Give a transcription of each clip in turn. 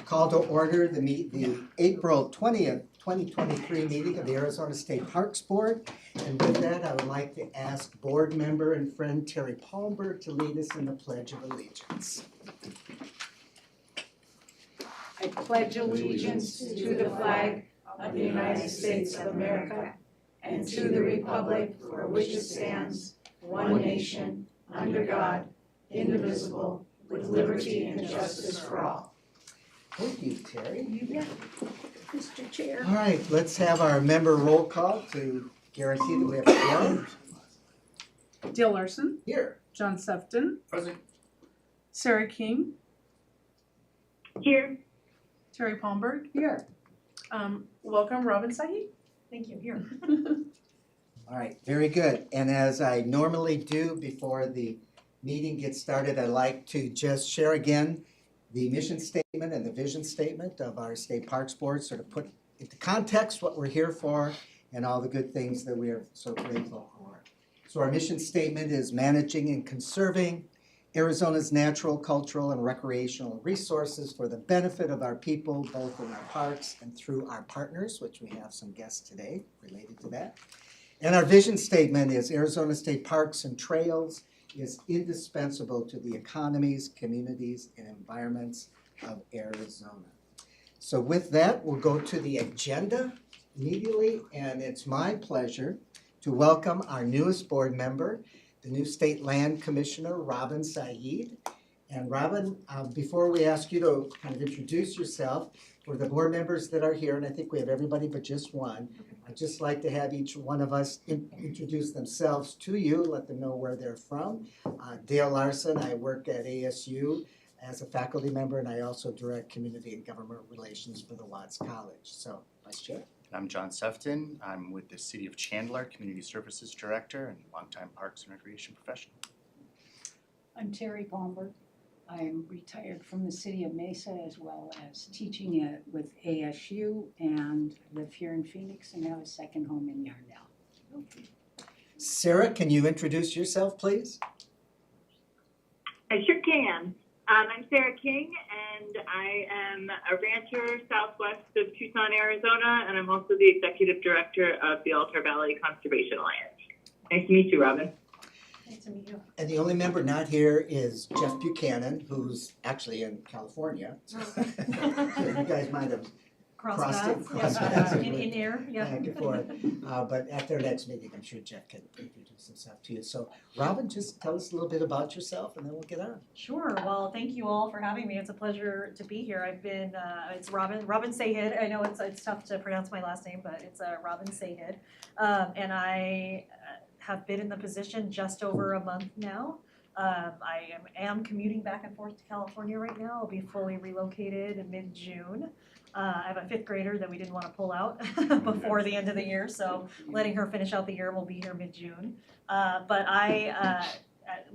Call to order the April 20th, 2023 meeting of the Arizona State Parks Board. And with that, I would like to ask board member and friend Terry Palmberg to lead us in the Pledge of Allegiance. I pledge allegiance to the flag of the United States of America and to the republic for which it stands, one nation, under God, indivisible, with liberty and justice for all. Thank you, Terry. Mr. Chair. All right, let's have our member roll call to guarantee that we have a quorum. Dale Larson, Here. John Sefton, Present. Sarah King, Here. Terry Palmberg. Here. Welcome, Robin Sahi. Thank you. Here. All right, very good. And as I normally do before the meeting gets started, I'd like to just share again the mission statement and the vision statement of our State Parks Board, sort of put into context what we're here for and all the good things that we are so grateful for. So our mission statement is managing and conserving Arizona's natural, cultural, and recreational resources for the benefit of our people, both in our parks and through our partners, which we have some guests today related to that. And our vision statement is Arizona State Parks and Trails is indispensable to the economies, communities, and environments of Arizona. So with that, we'll go to the agenda immediately, and it's my pleasure to welcome our newest board member, the new State Land Commissioner, Robin Said. And Robin, before we ask you to kind of introduce yourself, for the board members that are here, and I think we have everybody but just one, I'd just like to have each one of us introduce themselves to you, let them know where they're from. Dale Larson, I work at ASU as a faculty member, and I also direct community and government relations for the Watts College. So, Vice Chair. I'm John Sefton. I'm with the City of Chandler, Community Services Director and longtime Parks and Recreation professional. I'm Terry Palmberg. I'm retired from the city of Mesa as well as teaching with ASU and live here in Phoenix and have a second home in Yarndale. Sarah, can you introduce yourself, please? I sure can. I'm Sarah King, and I am a rancher southwest of Tucson, Arizona, and I'm also the executive director of the Altar Valley Conservation Alliance. Nice to meet you, Robin. Nice to meet you. And the only member not here is Jeff Buchanan, who's actually in California. So you guys might have crossed paths in air, yeah. back and forth. But at their next meeting, I'm sure Jeff can introduce himself to you. So Robin, just tell us a little bit about yourself and then we'll get on. Sure. Well, thank you all for having me. It's a pleasure to be here. I've been, it's Robin Sahid. I know it's tough to pronounce my last name, but it's Robin Sahid. And I have been in the position just over a month now. I am commuting back and forth to California right now. I'll be fully relocated in mid-June. I have a fifth grader that we didn't want to pull out before the end of the year, so letting her finish out the year, we'll be here mid-June. But I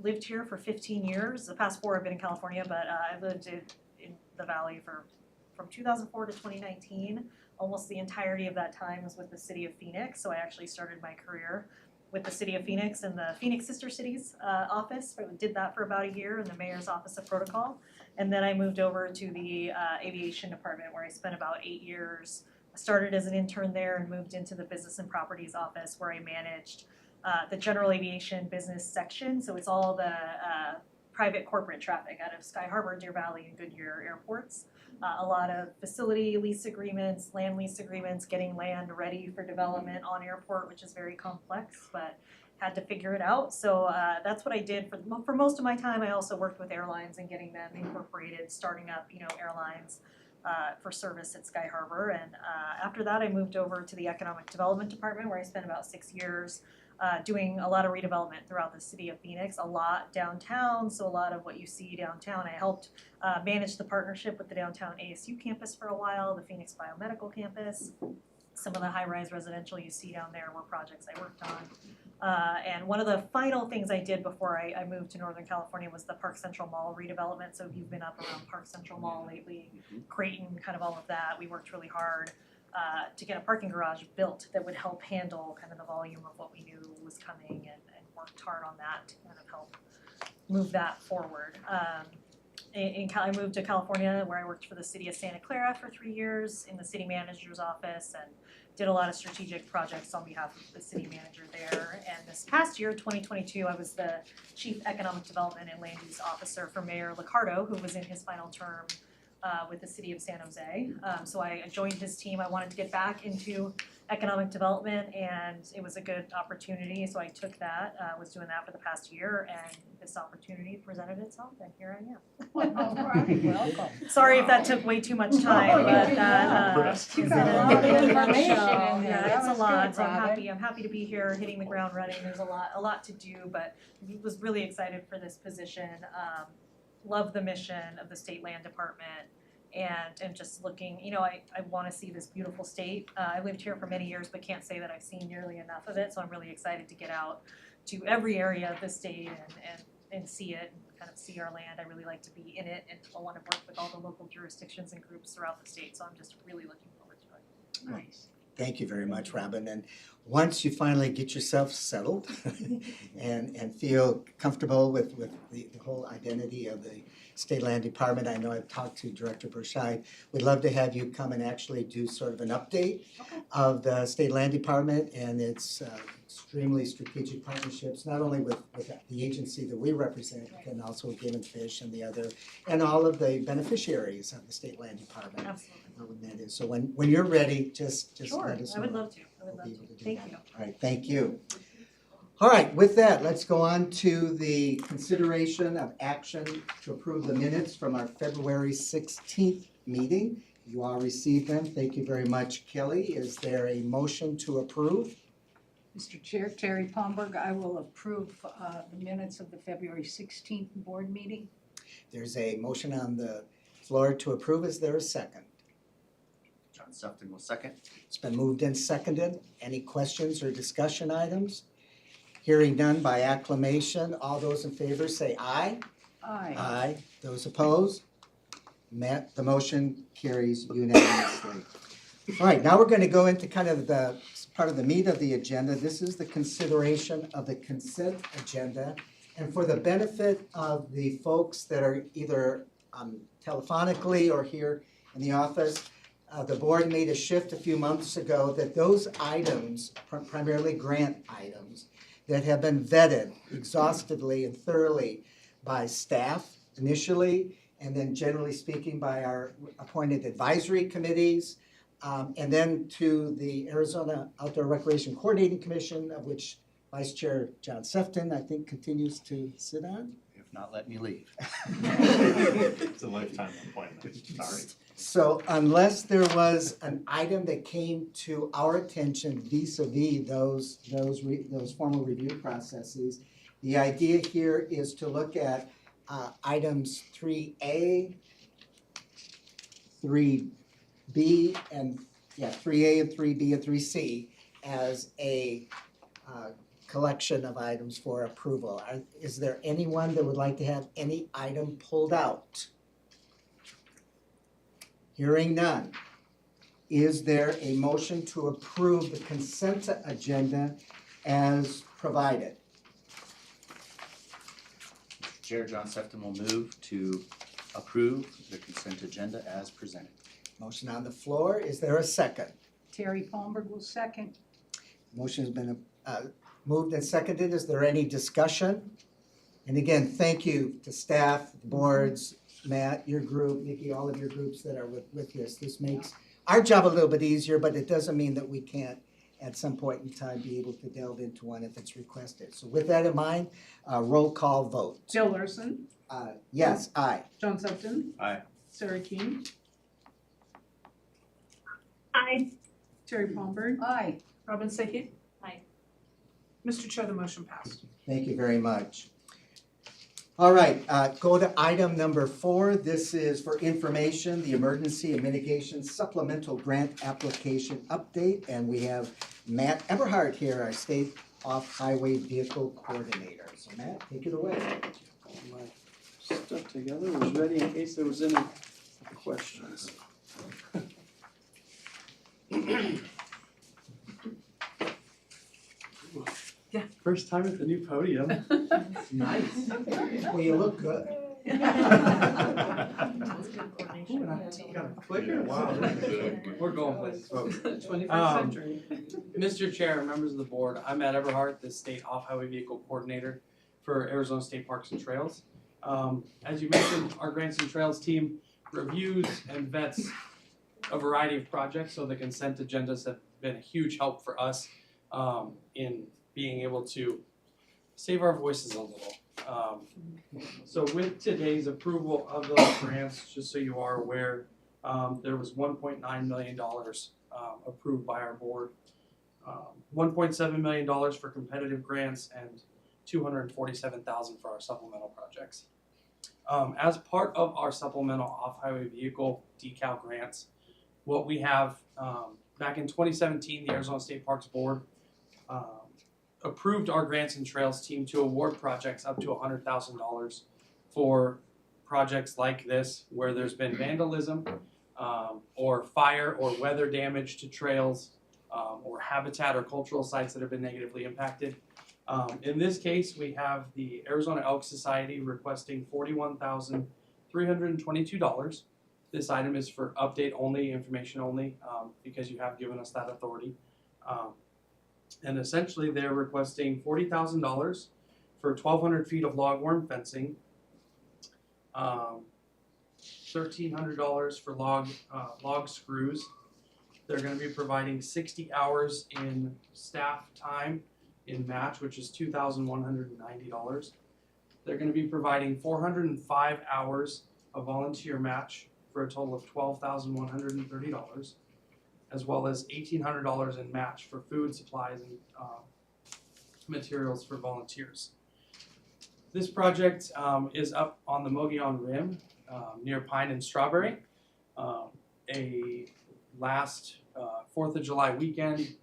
lived here for 15 years. The past 4 I've been in California, but I lived in the Valley from 2004 to 2019. Almost the entirety of that time was with the City of Phoenix, so I actually started my career with the City of Phoenix and the Phoenix Sister Cities office. I did that for about a year in the Mayor's Office of Protocol. And then I moved over to the aviation department where I spent about 8 years. I started as an intern there and moved into the Business and Properties office where I managed the general aviation business section. So it's all the private corporate traffic out of Sky Harbor, Deer Valley, and Goodyear airports. A lot of facility lease agreements, land lease agreements, getting land ready for development on airport, which is very complex, but had to figure it out. So that's what I did for most of my time. I also worked with airlines and getting them incorporated, starting up, airlines for service at Sky Harbor. And after that, I moved over to the Economic Development Department where I spent about 6 years doing a lot of redevelopment throughout the city of Phoenix, a lot downtown. So a lot of what you see downtown, I helped manage the partnership with the downtown ASU campus for a while, the Phoenix Biomedical campus. Some of the high-rise residential you see down there were projects I worked on. And one of the final things I did before I moved to Northern California was the Park Central Mall redevelopment. So if you've been up around Park Central Mall lately, Creighton, kind of all of that, we worked really hard to get a parking garage built that would help handle kind of the volume of what we knew was coming, and worked hard on that to kind of help move that forward. I moved to California where I worked for the city of Santa Clara for 3 years in the city manager's office and did a lot of strategic projects on behalf of the city manager there. And this past year, 2022, I was the Chief Economic Development and Land Use Officer for Mayor Liccardo, who was in his final term with the city of San Jose. So I joined his team. I wanted to get back into economic development, and it was a good opportunity, so I took that, was doing that for the past year, and this opportunity presented itself, and here I am. All right, welcome. Sorry if that took way too much time, but that is You in got a a lot of information nutshell. in there. That Yeah, it's a was lot, good, so Robin. I'm happy to be here, hitting the ground running, there's a lot to do, but was really excited for this position. Love the mission of the State Land Department, and just looking, I wanna see this beautiful state. I lived here for many years, but can't say that I've seen nearly enough of it, so I'm really excited to get out to every area of the state and see it and kind of see our land. I really like to be in it, and I wanna work with all the local jurisdictions and groups throughout the state, so I'm just really looking forward to it. Nice. Thank you very much, Robin. And once you finally get yourself settled and feel comfortable with the whole identity of the State Land Department, I know I've talked to Director Berscheid. We'd love to have you come and actually do sort of an update of the State Land Department and its extremely strategic partnerships, not only with the agency that we represent, but then also with Game and Fish and and all of the beneficiaries of the State Land Department. Absolutely. When that is. So when you're ready, just Sure, let us know. I would love to, We'll be able to do Thank that. you. All right, thank you. All right, with that, let's go on to the consideration of action to approve the minutes from our February 16th meeting. You all received them. Thank you very much, Kelly. Is there a motion to approve? Mr. Chair, Terry Palmberg, I will approve the minutes of the February 16th board meeting. There's a motion on the floor to approve. Is there a second? John Sefton will second. It's been moved and seconded. Any questions or discussion items? Hearing none by acclamation, all those in favor say aye. Aye. Aye. Those opposed? The motion carries unanimously. All right, now we're going to go into kind of the part of the meat of the agenda. This is the consideration of the consent agenda. And for the benefit of the folks that are either telephonically or here in the office, the board made a shift a few months ago that those items, primarily grant items, that have been vetted exhaustively and thoroughly by staff initially, and then generally speaking by our appointed advisory committees, and then to the Arizona Outdoor Recreation Coordinating Commission, of which Vice Chair John Sefton, I think, continues to sit on. If not, let me leave. It's a lifetime appointment, sorry. So unless there was an item that came to our attention vis-a-vis those formal review processes, the idea here is to look at items 3A, 3B, and 3A and 3B and 3C as a collection of items for approval. Is there anyone that would like to have any item pulled out? Hearing none. Is there a motion to approve the consent agenda as provided? Mr. Chair, John Sefton will move to approve the consent agenda as presented. Motion on the floor. Is there a second? Terry Palmberg will second. Motion has been moved and seconded. Is there any discussion? And again, thank you to staff, the boards, Matt, your group, Nikki, all of your groups that are with this. This makes our job a little bit easier, but it doesn't mean that we can't at some point in time be able to delve into one if it's requested. So with that in mind, roll call vote. Jill Larson, Yes, aye. John Sefton, Aye. Sarah King, Aye. Terry Palmberg, Aye. Robin Sahid. Aye. Mr. Chair, the motion passed. Thank you very much. All right, go to item number 4. This is for information, the Emergency and Mitigation Supplemental Grant Application Update. And we have Matt Eberhardt here, our State Off-Highway Vehicle Coordinator. So Matt, take it away. My stuff together, was ready in case there was any questions. Yeah. First time at the new podium. Nice. Well, you look good. That's good coordination. You got a clicker? Wow. We're going places, folks. 21st century. Mr. Chair, members of the board, I'm Matt Everhart, the State Off-Highway Vehicle Coordinator for Arizona State Parks and Trails. As you mentioned, our Grants and Trails team reviews and vets a variety of projects, so the consent agendas have been a huge help for us in being able to save our voices a little. So with today's approval of those grants, just so you are aware, there was $1.9 million approved by our board. $1.7 million for competitive grants and $247,000 for our supplemental projects. As part of our supplemental off-highway vehicle decal grants, what we have, back in 2017, the Arizona State Parks Board approved our Grants and Trails team to award projects up to $100,000 for projects like this, where there's been vandalism, or fire or weather damage to trails, or habitat or cultural sites that have been negatively impacted. In this case, we have the Arizona Elk Society requesting $41,322. This item is for update only, information only, because you have given us that authority. And essentially they're requesting $40,000 for 1,200 feet of logworm fencing, $1,300 for log screws. They're going to be providing 60 hours in staff time in match, which is $2,190. They're going to be providing 405 hours of volunteer match for a total of $12,130, as well as $1,800 in match for food, supplies, and materials for volunteers. This project is up on the Mogollon Rim near Pine and Strawberry. Last 4th of July weekend,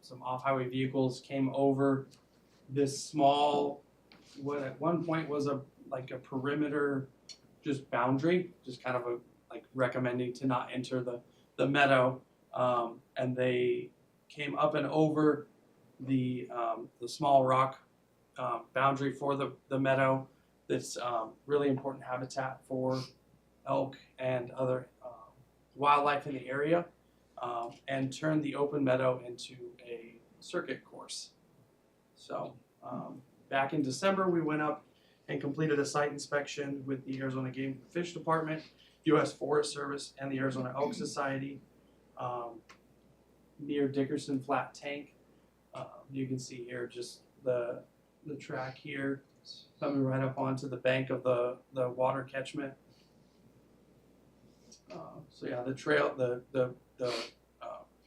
some off-highway vehicles came over this small, what at one point was like a perimeter just boundary, just kind of like recommending to not enter the meadow. And they came up and over the small rock boundary for the meadow. That's really important habitat for elk and other wildlife in the area, and turned the open meadow into a circuit course. So back in December, we went up and completed a site inspection with the Arizona Game and Fish Department, U.S. Forest Service, and the Arizona Elk Society near Dickerson Flat Tank. You can see here just the track here coming right up onto the bank of the water catchment. So yeah, the trail,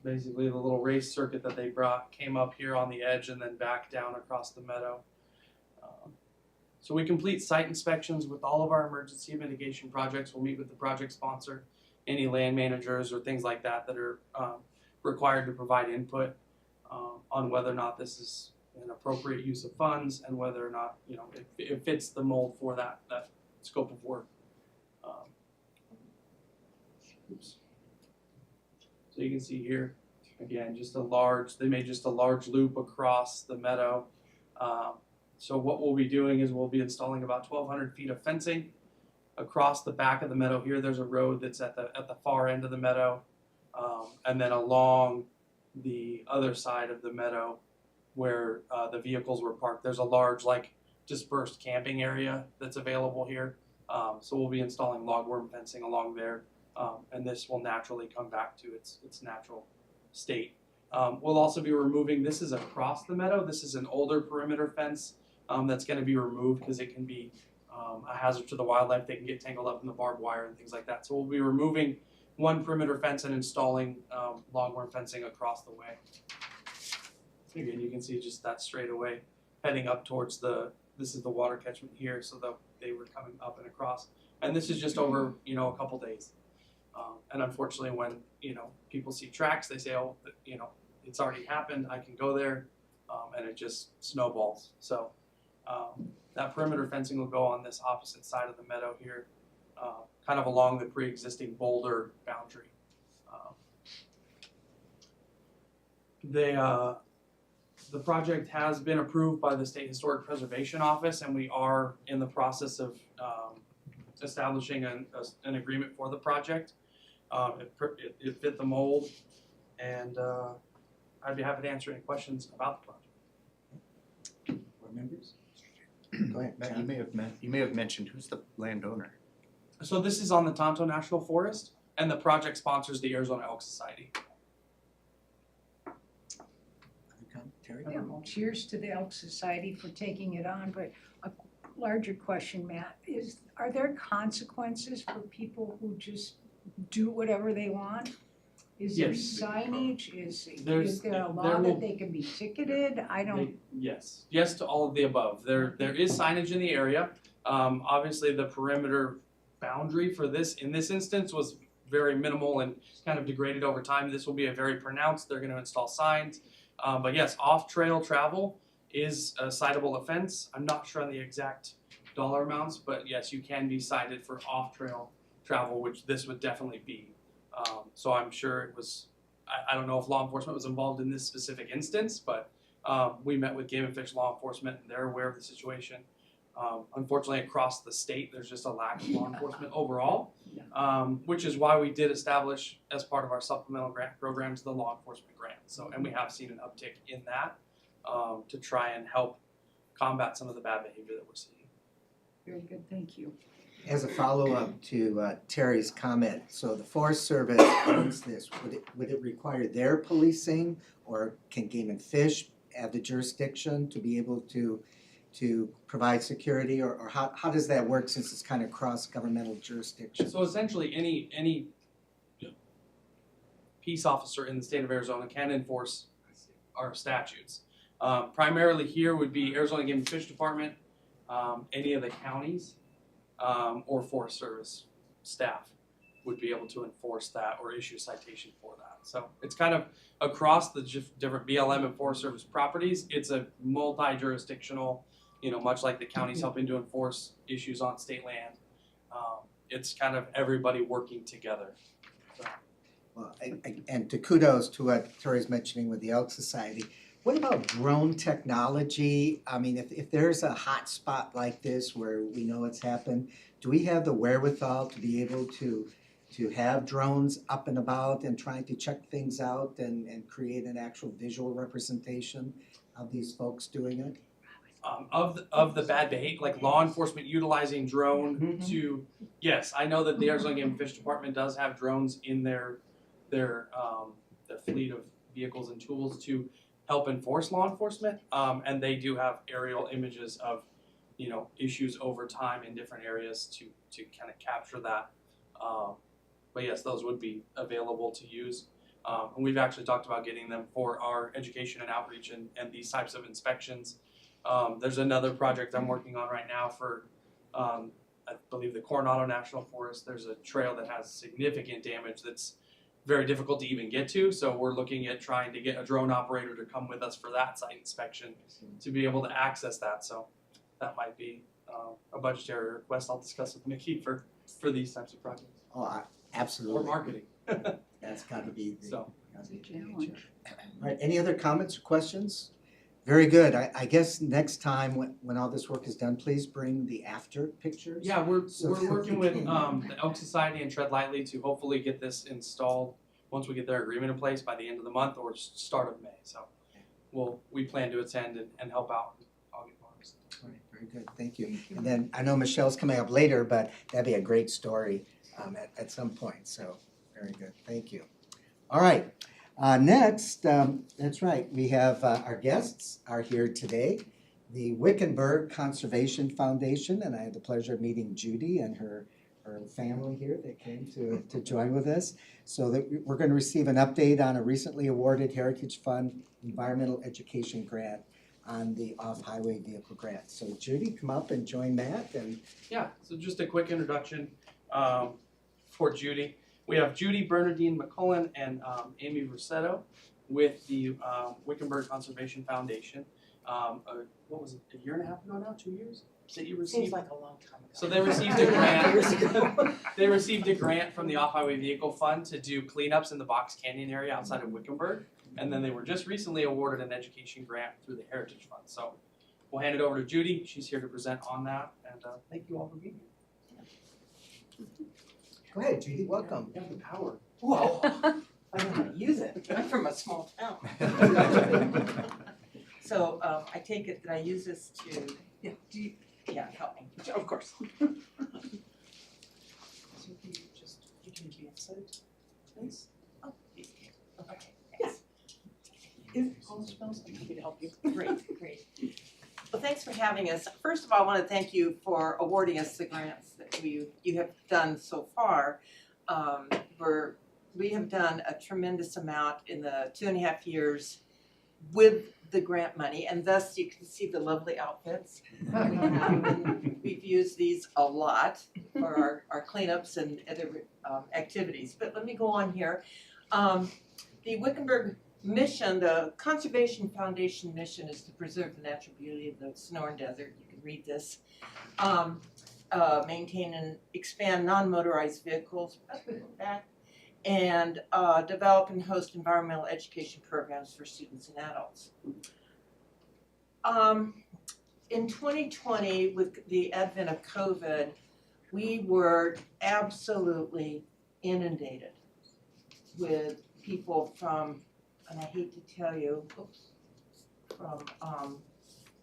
basically the little race circuit that they brought came up here on the edge and then back down across the meadow. So we complete site inspections with all of our emergency mitigation projects. We'll meet with the project sponsor, any land managers or things like that that are required to provide input on whether or not this is an appropriate use of funds and whether or not it fits the mold for that scope of work. Oops. So you can see here again, they made just a large loop across the meadow. So what we'll be doing is we'll be installing about 1,200 feet of fencing across the back of the meadow. Here there's a road that's at the far end of the meadow, and then along the other side of the meadow where the vehicles were parked, there's a large dispersed camping area that's available here. So we'll be installing logworm fencing along there, and this will naturally come back to its natural state. We'll also be removing, this is across the meadow, this is an older perimeter fence that's going to be removed because it can be a hazard to the wildlife. They can get tangled up in the barbed wire and things like that. So we'll be removing one perimeter fence and installing logworm fencing across the way. Again, you can see just that straightaway heading up towards this is the water catchment here, so they were coming up and across. And this is just over, a couple days. And unfortunately, when, people see tracks, they say, oh, it's already happened, I can go there, and it just snowballs. So that perimeter fencing will go on this opposite side of the meadow here, kind of along the pre-existing boulder boundary. The project has been approved by the State Historic Preservation Office, and we are in the process of establishing an agreement for the project. It fit the mold, and I'd be happy to answer any questions about the project. Board members? Go ahead, Matt, John. you may have mentioned who's the landowner. So this is on the Tonto National Forest, and the project sponsors the Arizona Elk Society. Other comment? Terry? Yeah, well, cheers to the Elk Society for taking it on, but a larger question, Matt, are there consequences for people who just do whatever they want? Is there Yes. signage, is there a there law will- that they can be ticketed? I don't, Yes, yes to all of the above. There is signage in the area. Obviously, the perimeter boundary for this, in this instance, was very minimal and kind of degraded over time. This will be a very pronounced, they're gonna install signs. But yes, off-trail travel is a citable offense. I'm not sure on the exact dollar amounts, but yes, you can be cited for off-trail travel, which this would definitely be. So I'm sure it was, I don't know if law enforcement was involved in this specific instance, but we met with Game and Fish law enforcement, and they're aware of the situation. Unfortunately, across the state, there's just a lack of law enforcement overall, which is why we did establish, as part of our supplemental grant programs, the law enforcement grant. So, and we have seen an uptick in that to try and help combat some of the bad behavior that we're seeing. very good, thank you. As a follow-up to Terry's comment, so the Forest Service owns this, would it require their policing, or can Game and Fish have the jurisdiction to be able to provide security, or how does that work since it's kind of cross-governmental jurisdiction? So essentially, any peace officer in the state of Arizona can enforce our statutes. Primarily here would be Arizona Game and Fish Department, any of the counties, or Forest Service staff would be able to enforce that or issue a citation for that. So it's kind of across the different BLM and Forest Service properties. It's a multi-jurisdictional, much like the counties helping to enforce issues on state land. It's kind of everybody working together. So. Well, and to kudos to what Terry's mentioning with the Elk Society, what about drone technology? I mean, if there's a hot spot like this where we know it's happened, do we have the wherewithal to be able to have drones up and about and trying to check things out and create an actual visual representation of these folks doing it? Of the bad behavior, like law enforcement utilizing drone to, yes, I know that the Arizona Game and Fish Department does have drones in their fleet of vehicles and tools to help enforce law enforcement, and they do have aerial images of, issues over time in different areas to kind of capture that. But yes, those would be available to use. And we've actually talked about getting them for our education and outreach and these types of inspections. There's another project I'm working on right now for, I believe, the Coronado National Forest. There's a trail that has significant damage that's very difficult to even get to, so we're looking at trying to get a drone operator to come with us for that site inspection to be able to access that. So that might be a budgetary request I'll discuss with Mickey for these types of projects. Oh, absolutely. Or marketing. That's got to be the. So. Gotta be the nature. All right, any other comments or questions? Very good. I guess next time when all this work is done, please bring the after pictures. Yeah, we're So- working with the Elk Society and Tread Lightly to hopefully get this installed once we get their agreement in place by the end of the month or start of May. So we plan to attend and help out in August. All right, very good, thank you. And then I know Michelle's coming up later, but that'd be a great story at some point, so very good, thank you. All right, next, that's right, we have our guests are here today. The Wickenburg Conservation Foundation, and I had the pleasure of meeting Judy and her family here that came to join with us. So that we're going to receive an update on a recently awarded Heritage Fund Environmental Education Grant on the off-highway vehicle grant. So Judy, come up and join Matt. And Yeah, so just a quick introduction for Judy. We have Judy Bernardine McCullen and Amy Rossetto with the Wickenburg Conservation Foundation. What was it, a year and a half ago now, 2 years? That you received? Seems like a long time ago. So they received a grant. They received a grant from the Off-Highway Vehicle Fund to do cleanups in the Box Canyon area outside of Wickenburg. And then they were just recently awarded an education grant through the Heritage Fund. So we'll hand it over to Judy. She's here to present on that. And thank you all for being here. Go ahead, Judy, welcome. You have the power. Whoa, I don't know how to use it. I'm from a small town. So I take it that I use this to, Yeah, do you, help me. of course. So you can advance it, please? Oh, okay, thanks. If all spells, I'm happy to help you. Great, great. Well, thanks for having us. First of all, I want to thank you for awarding us the grants that you have done so far. We have done a tremendous amount in the 2.5 years with the grant money, and thus you can see the lovely outfits we have. And we've used these a lot for our cleanups and other activities. But let me go on here. The Wickenburg mission, the Conservation Foundation mission, is to preserve the natural beauty of the Sonoran Desert. You can read this. Maintain and expand non-motorized vehicles, back, and develop and host environmental education programs for students and adults. In 2020, with the advent of COVID, we were absolutely inundated with people from, and I hate to tell you, from,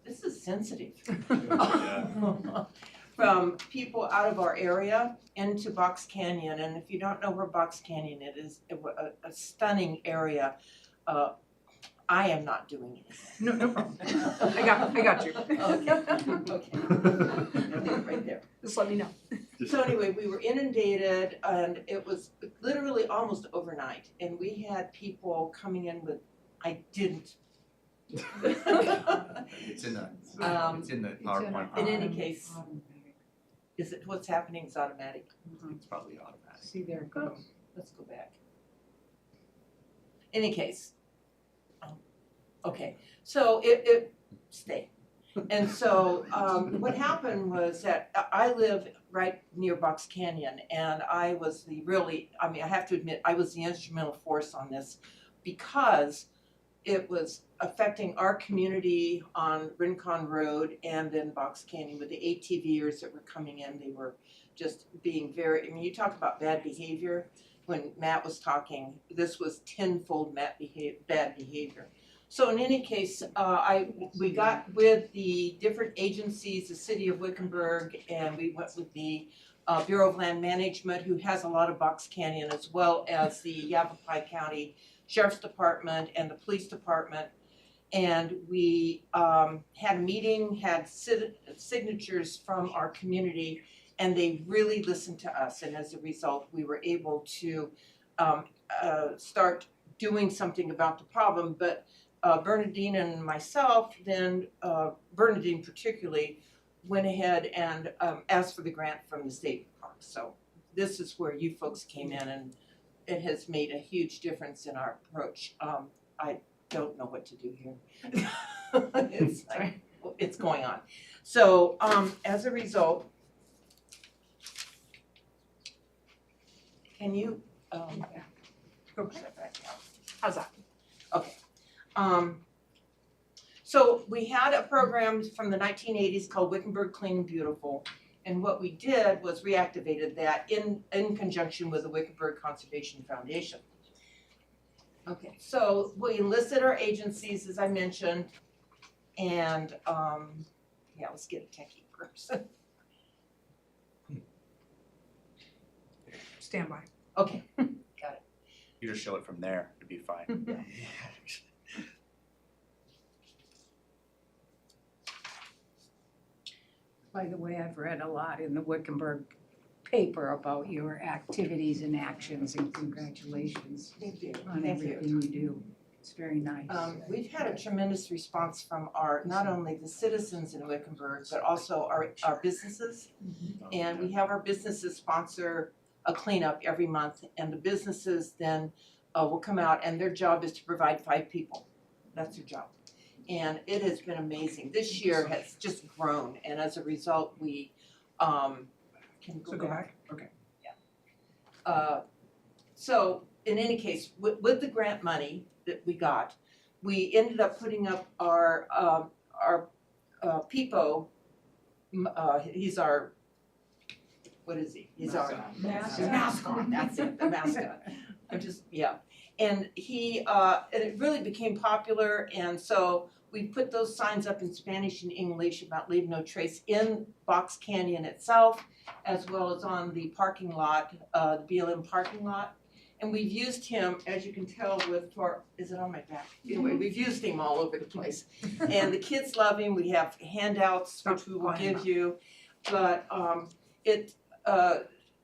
this is sensitive. From people out of our area into Box Canyon, and if you don't know where Box Canyon is, a stunning area. I am not doing anything. No problem. I got you. Okay. Right there. Just let me know. So anyway, we were inundated, and it was literally almost overnight, and we had people coming in with, I didn't. It's in the PowerPoint. In any case, is it, what's happening is automatic? It's probably automatic. See, there it goes. Let's go back. Any case. Okay, so it stay. And so what happened was that I live right near Box Canyon, and I was I have to admit, I was the instrumental force on this because it was affecting our community on Rincon Road and then Box Canyon with the ATVers that were coming in. They were just being very, I mean, you talk about bad behavior. When Matt was talking, this was tenfold bad behavior. So in any case, we got with the different agencies, the city of Wickenburg, and we went with the Bureau of Land Management, who has a lot of Box Canyon, as well as the Yavapai County Sheriff's Department and the Police Department. And we had a meeting, had signatures from our community, and they really listened to us. And as a result, we were able to start doing something about the problem. But Bernadine and myself, then Bernadine particularly, went ahead and asked for the grant from the state park. So this is where you folks came in, and it has made a huge difference in our approach. I don't know what to do here. It's going on. So as a result, can you Go back. How's that? Okay. So we had a program from the 1980s called Wickenburg Clean and Beautiful, and what we did was reactivated that in conjunction with the Wickenburg Conservation Foundation. Okay, so we enlisted our agencies, as I mentioned, and yeah, let's get a techie person. Stand by. Okay, got it. You just show it from there, it'd be fine. By the way, I've read a lot in the Wickenburg paper about your activities and actions, and congratulations Thank you. on Thank you. everything you do. It's very nice. We've had a tremendous response from not only the citizens in Wickenburg, but also our businesses. And we have our businesses sponsor a cleanup every month, and the businesses then will come out, and their job is to provide 5 people. That's their job. And it has been amazing. This year has just grown, and as a result, we can So go back. Okay. So in any case, with the grant money that we got, we ended up putting up our PIPO. He's our what is he? He's our Mascot. mascot, that's it, the mascot. I'm just, yeah. And and it really became popular, and so we put those signs up in Spanish and English about Leave No Trace in Box Canyon itself, as well as on the parking lot, the BLM parking lot. And we've used him, as you can tell is it on my back? Anyway, we've used him all over the place. And the kids love him, we have handouts which we will give you. But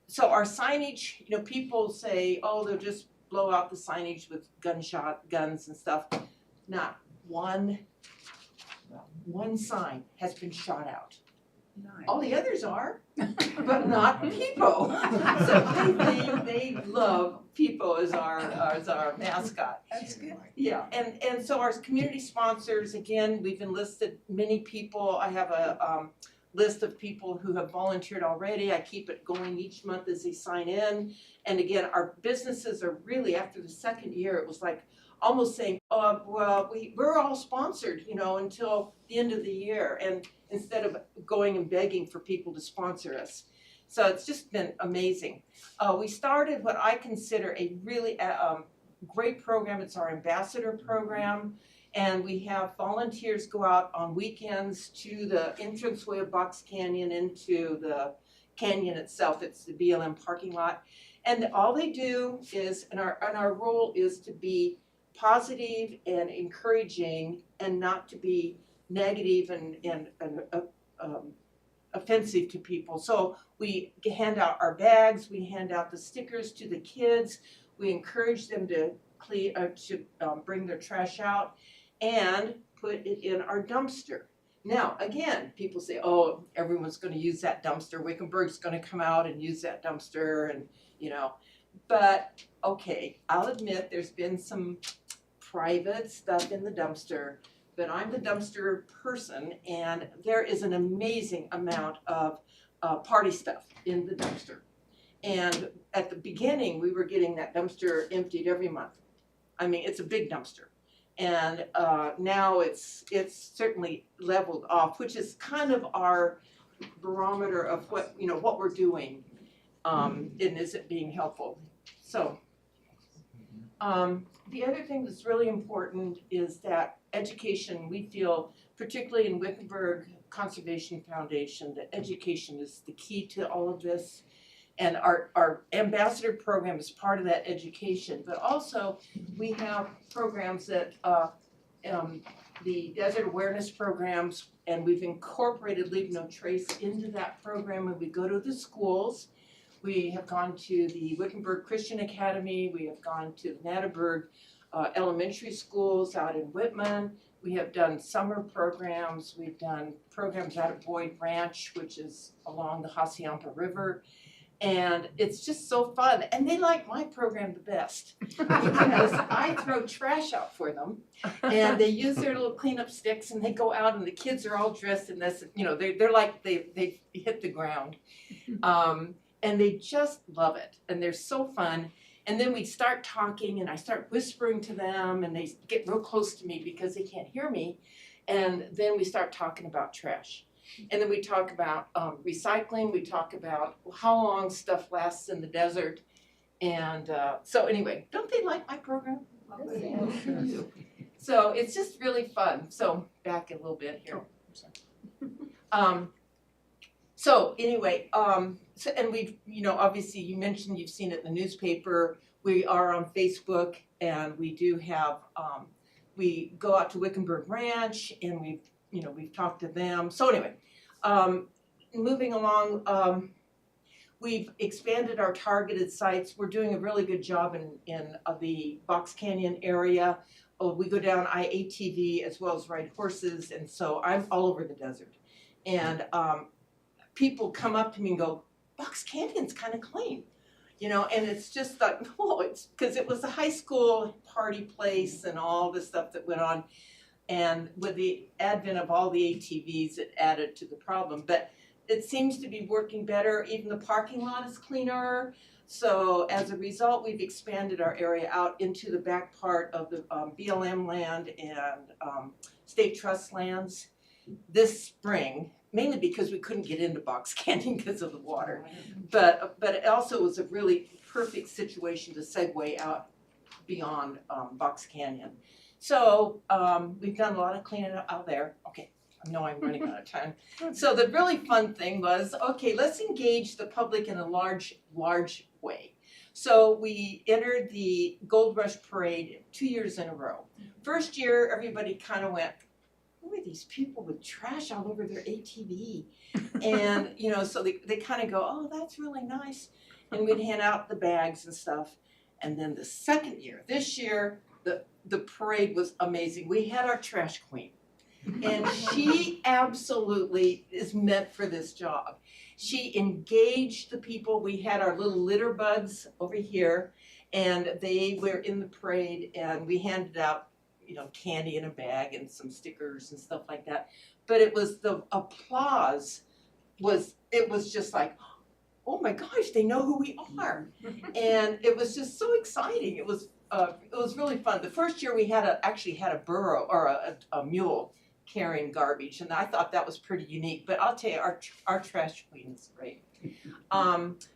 so our signage, you know, people say, oh, they'll just blow out the signage with guns and stuff. Not one sign has been shot out. All the others are, but not Peepo. So they love Peepo as our mascot. That's good. Yeah, and so our community sponsors, again, we've enlisted many people. I have a list of people who have volunteered already. I keep it going each month as they sign in. And again, our businesses are really, after the second year, it was like almost saying, oh, well, we're all sponsored, you know, until the end of the year. And instead of going and begging for people to sponsor us. So it's just been amazing. We started what I consider a really great program. It's our ambassador program. And we have volunteers go out on weekends to the entranceway of Box Canyon into the canyon itself. It's the BLM parking lot. And all they do is, and our role is to be positive and encouraging and not to be negative and offensive to people. So we hand out our bags, we hand out the stickers to the kids, we encourage them to bring their trash out and put it in our dumpster. Now, again, people say, oh, everyone's going to use that dumpster. Wickenburg's going to come out and use that dumpster, and you know. But okay, I'll admit there's been some private stuff in the dumpster, but I'm the dumpster person, and there is an amazing amount of party stuff in the dumpster. And at the beginning, we were getting that dumpster emptied every month. I mean, it's a big dumpster. And now it's certainly leveled off, which is kind of our barometer of what we're doing, and is it being helpful. So the other thing that's really important is that education, we feel, particularly in Wickenburg Conservation Foundation, that education is the key to all of this. And our ambassador program is part of that education, but also we have programs that, the desert awareness programs, and we've incorporated Leave No Trace into that program, and we go to the schools. We have gone to the Wickenburg Christian Academy, we have gone to the Natterburg elementary schools out in Whitman. We have done summer programs, we've done programs out at Boyd Ranch, which is along the Hassayampa River. And it's just so fun, and they like my program the best because I throw trash out for them, and they use their little cleanup sticks, and they go out, and the kids are all dressed in this. You know, they're like they hit the ground, and they just love it, and they're so fun. And then we start talking, and I start whispering to them, and they get real close to me because they can't hear me, and then we start talking about trash. And then we talk about recycling, we talk about how long stuff lasts in the desert. And so anyway, don't they like my program? So it's just really fun. So back a little bit here. So anyway, and we've, obviously you mentioned you've seen it in the newspaper. We are on Facebook, and we do have, we go out to Wickenburg Ranch, and we've talked to them. So anyway, moving along, we've expanded our targeted sites. We're doing a really good job in the Box Canyon area. We go down IATV as well as ride horses, and so I'm all over the desert. And people come up to me and go, Box Canyon's kind of clean. And it's just like, oh, it's because it was a high school party place and all the stuff that went on. And with the advent of all the ATVs, it added to the problem. But it seems to be working better. Even the parking lot is cleaner. So as a result, we've expanded our area out into the back part of the BLM land and state trust lands. This spring, mainly because we couldn't get into Box Canyon because of the water. But it also was a really perfect situation to segue out beyond Box Canyon. So we've done a lot of cleaning up out there. Okay, I know I'm running out of time. So the really fun thing was, okay, let's engage the public in a large way. So we entered the Gold Rush Parade 2 years in a row. First year, everybody kind of went, who are these people with trash all over their ATV? And, you know, so they kind of go, oh, that's really nice. And we'd hand out the bags and stuff. And then the second year, this year, the parade was amazing. We had our trash queen. And she absolutely is meant for this job. She engaged the people. We had our little litter bugs over here, and they were in the parade, and we handed out, you know, candy in a bag and some stickers and stuff like that. But it was the applause it was just like, oh my gosh, they know who we are. And it was just so exciting. It was really fun. The first year we actually had a burro or a mule carrying garbage, and I thought that was pretty unique. But I'll tell you, our trash queen is great.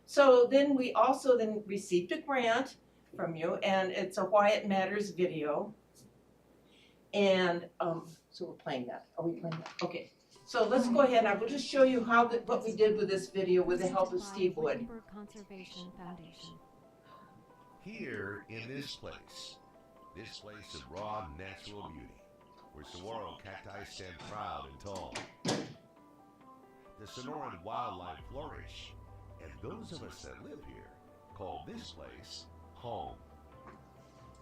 So then we also received a grant from you, and it's a Why It Matters video. And so we're playing that. Are we playing that? Okay. So let's go ahead. I will just show you what we did with this video with the help of Steve Wood. Conservation Foundation. Here in this place of raw natural beauty, where saguaro cacti stand proud and tall, the Sonoran wildlife flourish, and those of us that live here call this place home.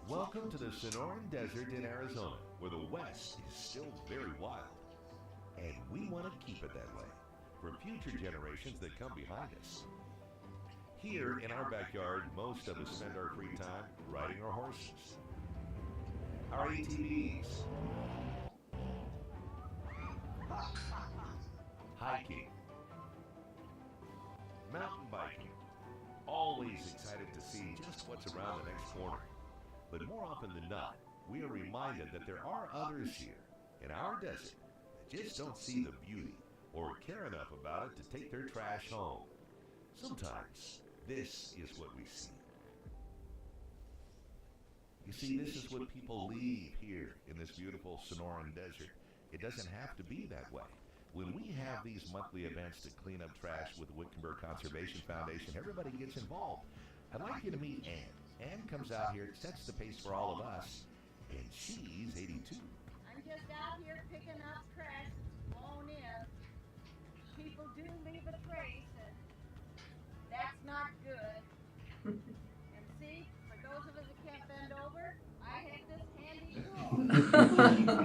Welcome to the Sonoran Desert in Arizona, where the West is still very wild. And we want to keep it that way for future generations that come behind us. Here in our backyard, most of us spend our free time riding our horses, our ATVs, hiking, mountain biking, always excited to see just what's around the next corner. But more often than not, we are reminded that there are others here in our desert that just don't see the beauty or care enough about it to take their trash home. Sometimes this is what we see. You see, this is what people leave here in this beautiful Sonoran Desert. It doesn't have to be that way. When we have these monthly events to clean up trash with the Wickenburg Conservation Foundation, everybody gets involved. I'd like you to meet Ann. Ann comes out here, sets the pace for all of us, and she's 82. I'm just out here picking up trash that's blown in. People do leave a trace, and that's not good. And see, for those of us that can't bend over, I have this handy tool.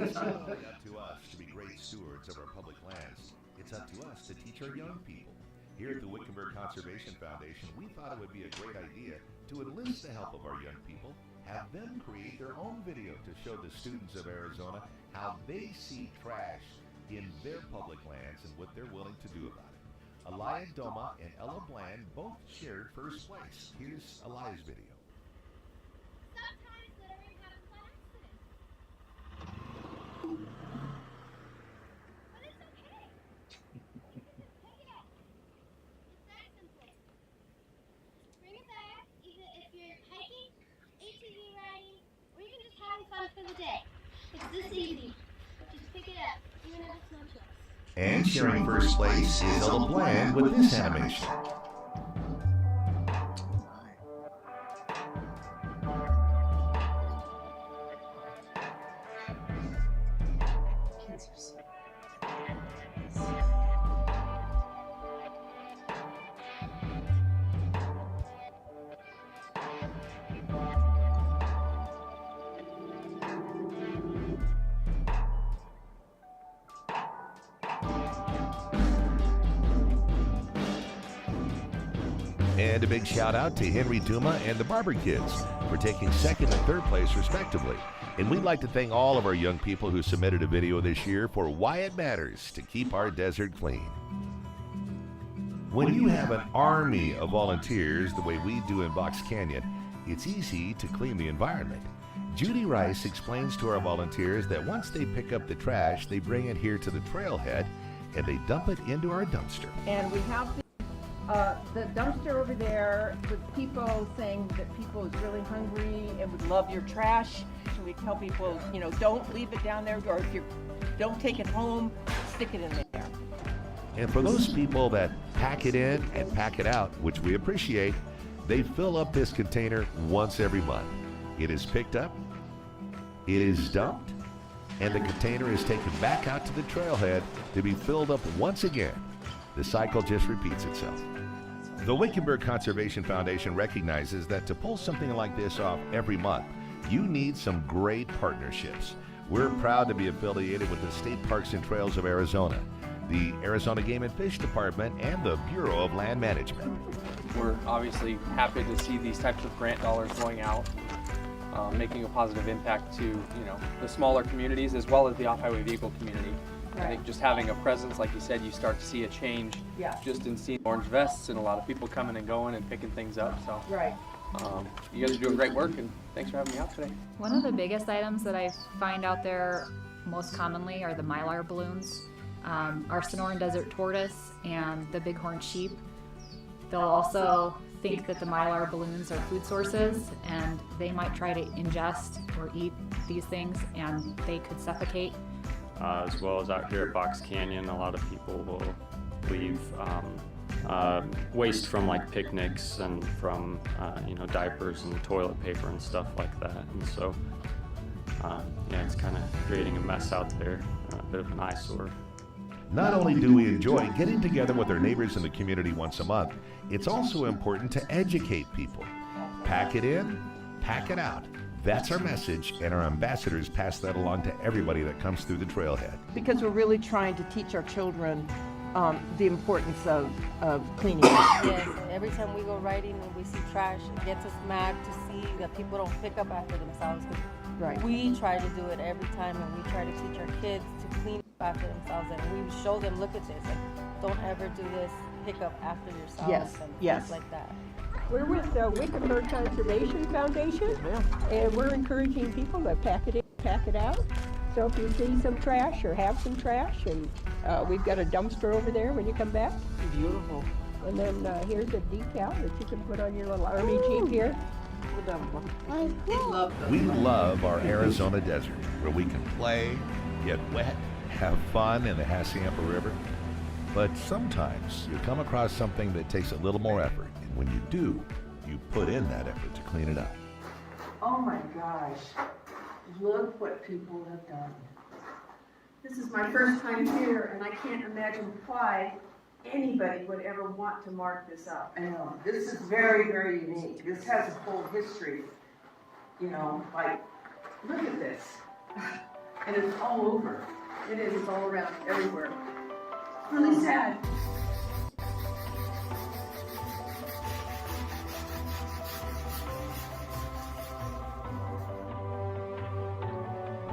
It's not only up to us to be great stewards of our public lands, it's up to us to teach our young people. Here at the Wickenburg Conservation Foundation, we thought it would be a great idea to enlist the help of our young people, have them create their own video to show the students of Arizona how they see trash in their public lands and what they're willing to do about it. Alaya Doma and Ella Bland both shared first place. Here's Alaya's video. Sometimes littering happens by accident. But it's okay. Pick it up. It's that simple. Bring it back, even if you're hiking, ATV riding, or even just having fun for the day. It's this easy. Just pick it up, even if it's no choice. And sharing first place is Ella Bland with this animation. And a big shout out to Henry Duma and the Barber Kids for taking second and third place respectively. And we'd like to thank all of our young people who submitted a video this year for Why It Matters to keep our desert clean. When you have an army of volunteers the way we do in Box Canyon, it's easy to clean the environment. Judy Rice explains to our volunteers that once they pick up the trash, they bring it here to the trailhead, and they dump it into our dumpster. And we have the dumpster over there with people saying that people is really hungry and would love your trash. So we tell people, you know, don't leave it down there, or if you don't take it home, stick it in there. And for those people that pack it in and pack it out, which we appreciate, they fill up this container once every month. It is picked up, it is dumped, and the container is taken back out to the trailhead to be filled up once again. The cycle just repeats itself. The Wickenburg Conservation Foundation recognizes that to pull something like this off every month, you need some great partnerships. We're proud to be affiliated with the State Parks and Trails of Arizona, the Arizona Game and Fish Department, and the Bureau of Land Management. We're obviously happy to see these types of grant dollars going out, making a positive impact to the smaller communities as well as the off-highway vehicle community. I think just having a presence, like you said, you start to see a change just in seeing orange vests and a lot of people coming and going and picking things up. So you guys are doing great work, and thanks for having me out today. One of the biggest items that I find out there most commonly are the mylar balloons. Our Sonoran desert tortoise and the bighorn sheep. They'll also think that the mylar balloons are food sources, and they might try to ingest or eat these things, and they could suffocate. As well as out here at Box Canyon, a lot of people will leave waste from like picnics and from diapers and toilet paper and stuff like that. And so it's kind of creating a mess out there, a bit of an eyesore. Not only do we enjoy getting together with our neighbors in the community once a month, it's also important to educate people. Pack it in, pack it out. That's our message, and our ambassadors pass that along to everybody that comes through the trailhead. Because we're really trying to teach our children the importance of cleaning up. Yes, every time we go riding and we see trash, it gets us mad to see that people don't pick up after themselves. Right. We try to do it every time, and we try to teach our kids to clean up after themselves, and we show them, look at this, and don't ever do this, pick up after yourselves and things like that. We're with the Wickenburg Conservation Foundation, and we're encouraging people to pack it in, pack it out. So if you see some trash or have some trash, and we've got a dumpster over there when you come back. Beautiful. And then here's a decal that you can put on your little army jeep here. We love our Arizona desert, where we can play, get wet, have fun in the Hassayampa River. But sometimes you come across something that takes a little more effort. And when you do, you put in that effort to clean it up. Oh my gosh, look what people have done. This is my first time here, and I can't imagine why anybody would ever want to mark this up. I know, this is very, very unique. This has a whole history, like, look at this. And it's all over. It is, it's all around, everywhere. Really sad.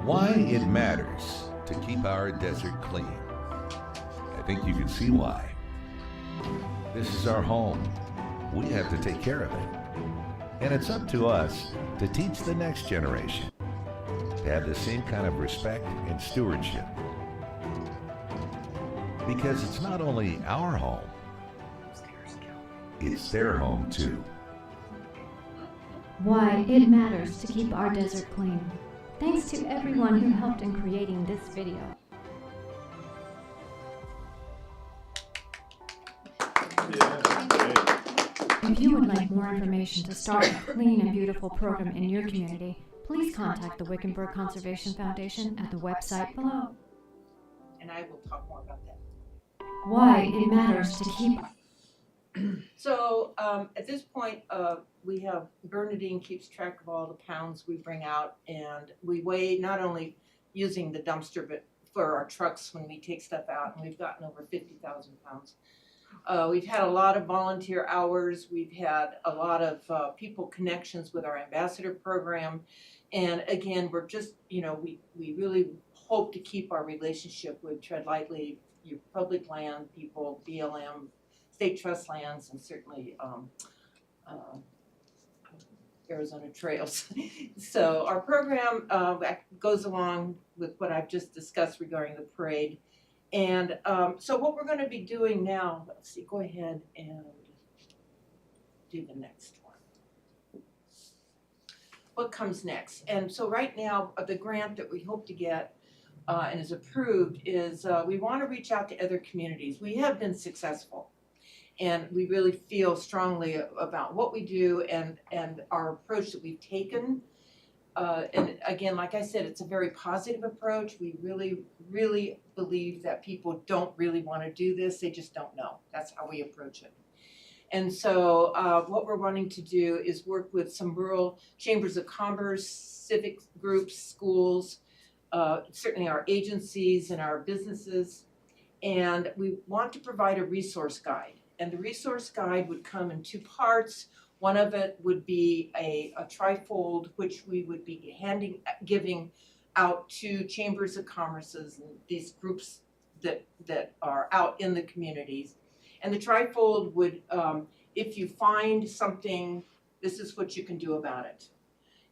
Why it matters to keep our desert clean. I think you can see why. This is our home. We have to take care of it. And it's up to us to teach the next generation to have the same kind of respect and stewardship. Because it's not only our home, it's their home too. Why it matters to keep our desert clean. Thanks to everyone who helped in creating this video. If you would like more information to start a clean and beautiful program in your community, please contact the Wickenburg Conservation Foundation at the website below. And I will talk more about that. Why it matters to keep. So at this point, we have Bernadine keeps track of all the pounds we bring out, and we weigh not only using the dumpster, but for our trucks when we take stuff out, and we've gotten over 50,000 pounds. We've had a lot of volunteer hours. We've had a lot of people connections with our ambassador program. And again, we're just, we really hope to keep our relationship with Tread Lightly, your public land people, BLM, state trust lands, and certainly Arizona Trails. So our program goes along with what I've just discussed regarding the parade. And so what we're gonna be doing now, let's see, go ahead and do the next one. What comes next? And so right now, the grant that we hope to get and is approved is we want to reach out to other communities. We have been successful, and we really feel strongly about what we do and our approach that we've taken. And again, like I said, it's a very positive approach. We really, really believe that people don't really want to do this. They just don't know. That's how we approach it. And so what we're wanting to do is work with some rural chambers of commerce, civic groups, schools, certainly our agencies and our businesses. And we want to provide a resource guide. And the resource guide would come in two parts. One of it would be a trifold, which we would be giving out to chambers of commerces and these groups that are out in the communities. And the trifold would, if you find something, this is what you can do about it.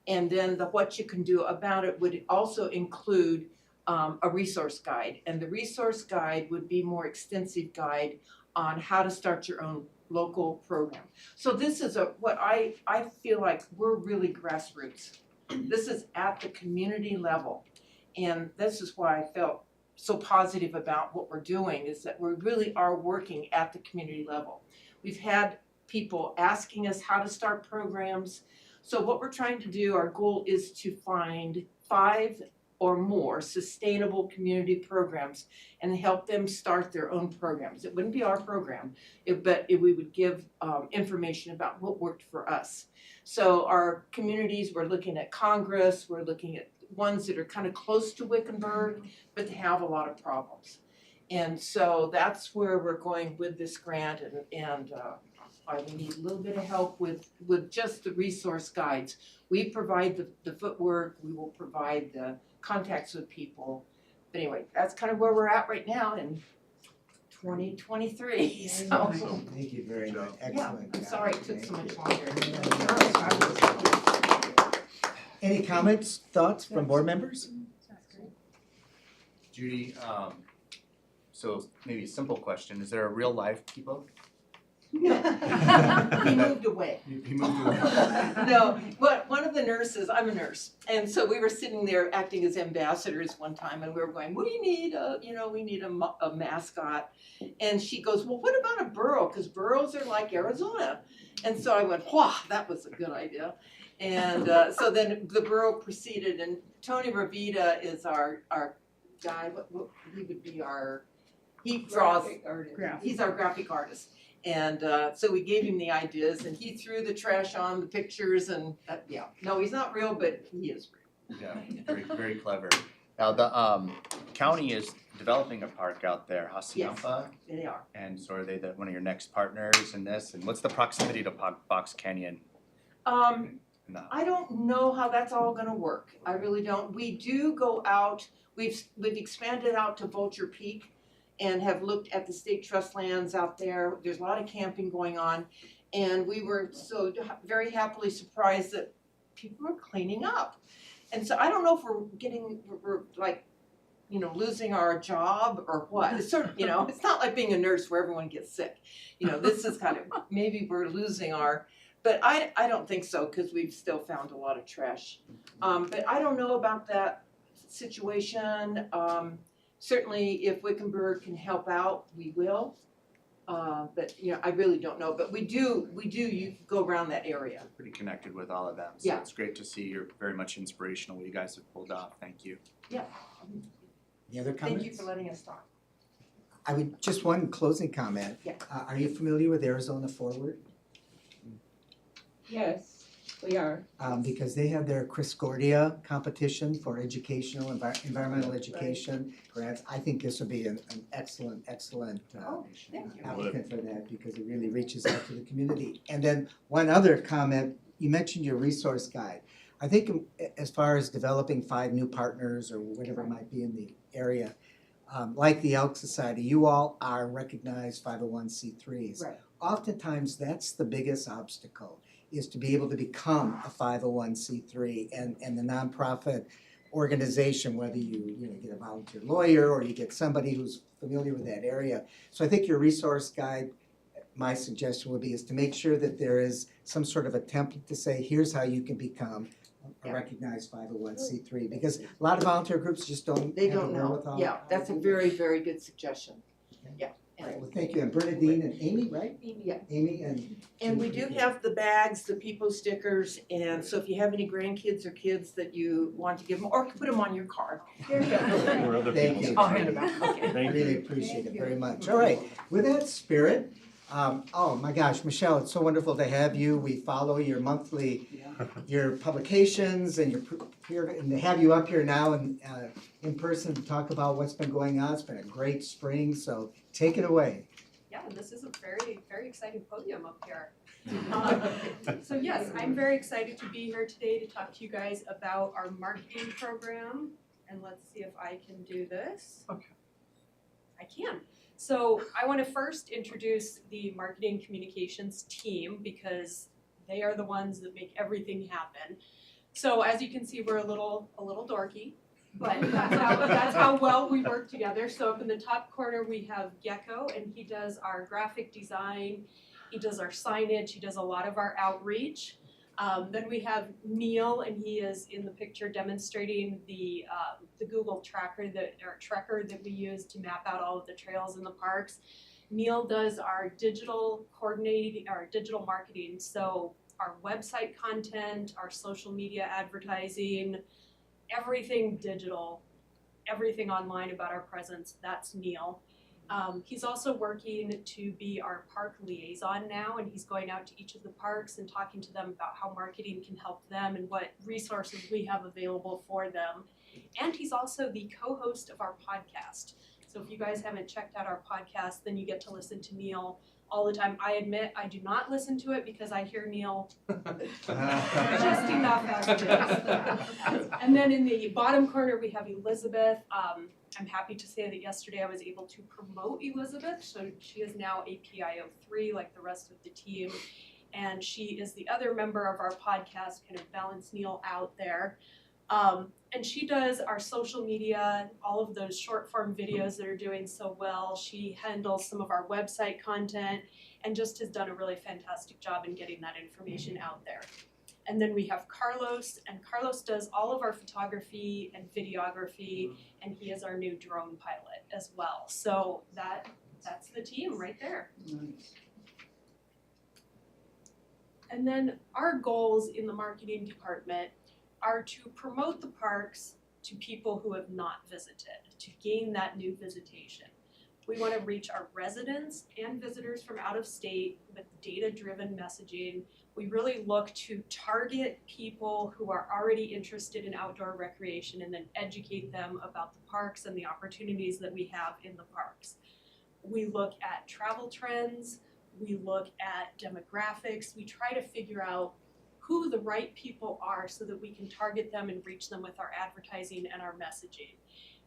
And then the what you can do about it would also include a resource guide. And the resource guide would be a more extensive guide on how to start your own local program. So this is what I feel like we're really grassroots. This is at the community level. And this is why I felt so positive about what we're doing, is that we really are working at the community level. We've had people asking us how to start programs. So what we're trying to do, our goal is to find 5 or more sustainable community programs and help them start their own programs. It wouldn't be our program, but we would give information about what worked for us. So our communities, we're looking at Congress, we're looking at ones that are kind of close to Wickenburg, but they have a lot of problems. And so that's where we're going with this grant, and we need a little bit of help with just the resource guides. We provide the footwork, we will provide the contacts with people. But anyway, that's kind of where we're at right now in 2023. So, Thank you very much. yeah, Excellent. I'm sorry it took so much longer. Any comments, thoughts from board members? Judy, so maybe a simple question, is there a real life Kipo? He moved away. He moved away. No, but one of the nurses, I'm a nurse, and so we were sitting there acting as ambassadors one time, and we were going, we need we need a mascot. And she goes, well, what about a burro? Because burros are like Arizona. And so I went, wow, that was a good idea. And so then the burro proceeded, and Tony Ravita is our guy, what he would be he draws, he's our graphic artist. And so we gave him the ideas, and he threw the trash on the pictures, and yeah, no, he's not real, but he is real. Yeah, very, very clever. Now, the county is developing a park out there, Hacienda. Yes, they are. And so are they one of your next partners in this? And what's the proximity to Box Canyon? I don't know how that's all gonna work. I really don't. We do go out, we've expanded out to Vulture Peak and have looked at the state trust lands out there. There's a lot of camping going on. And we were so very happily surprised that people are cleaning up. And so I don't know if we're like, losing our job or what. It's sort of, it's not like being a nurse where everyone gets sick. This is kind of, maybe we're losing but I don't think so, because we've still found a lot of trash. But I don't know about that situation. Certainly if Wickenburg can help out, we will. But I really don't know. But you go around that area. Pretty connected with all of them. So Yeah. it's great to see. You're very much inspirational what you guys have pulled off. Thank you. Yeah. Any other comments? Thank you for letting us talk. I would, just one closing comment. Yeah. Are you familiar with Arizona Forward? Yes, we are. Because they have their Criscordia competition for educational, environmental education grants. I think this would be an excellent Thank you. applicant for that, because it really reaches out to the community. And then one other comment, you mentioned your resource guide. I think as far as developing 5 new partners or whatever it might be in the area, like the Elk Society, you all are recognized 501c3s. Right. Oftentimes, that's the biggest obstacle, is to be able to become a 501c3, and the nonprofit organization, whether you know, get a volunteer lawyer or you get somebody who's familiar with that area. So I think your resource guide, my suggestion would be is to make sure that there is some sort of a template to say, here's how you can become a recognized 501c3, because a lot of volunteer groups just don't They have the don't know, wherewithal. yeah, that's a very, very good suggestion, yeah. All right, well, thank you, and Bernadine and Amy, right? Yeah. Amy and. And we do have the bags, the Peepo stickers, and so if you have any grandkids or kids that you want to give them, or put them on your card. There you go. Or other Thank people's you. I'll hand it back. Okay. I really appreciate it very much. All right, with that spirit, oh my gosh, Michelle, it's so wonderful to have you. We follow your monthly, your publications and and to have you up here now and in person to talk about what's been going on. It's been a great spring, so take it away. Yeah, and this is a very, very exciting podium up here. So yes, I'm very excited to be here today to talk to you guys about our marketing program. And let's see if I can do this. Okay. I can. So I want to first introduce the marketing communications team because they are the ones that make everything happen. So as you can see, we're a little dorky, but that's how well we work together. So up in the top corner, we have Gecko, and he does our graphic design. He does our signage. He does a lot of our outreach. Then we have Neil, and he is in the picture demonstrating the Google tracker that we use to map out all of the trails in the parks. Neil does our digital coordinating, our digital marketing, so our website content, our social media advertising, everything digital, everything online about our presence, that's Neil. He's also working to be our park liaison now, and he's going out to each of the parks and talking to them about how marketing can help them and what resources we have available for them. And he's also the co-host of our podcast. So if you guys haven't checked out our podcast, then you get to listen to Neil all the time. I admit I do not listen to it because I hear Neil just enough as it is. And then in the bottom corner, we have Elizabeth. I'm happy to say that yesterday I was able to promote Elizabeth, so she is now a PIO3 like the rest of the team, and she is the other member of our podcast, kind of balance Neil out there. And she does our social media, all of those short form videos that are doing so well. She handles some of our website content and just has done a really fantastic job in getting that information out there. And then we have Carlos, and Carlos does all of our photography and videography, and he is our new drone pilot as well. So that's the team right there. Nice. And then our goals in the marketing department are to promote the parks to people who have not visited, to gain that new visitation. We want to reach our residents and visitors from out of state with data-driven messaging. We really look to target people who are already interested in outdoor recreation and then educate them about the parks and the opportunities that we have in the parks. We look at travel trends, we look at demographics, we try to figure out who the right people are so that we can target them and reach them with our advertising and our messaging.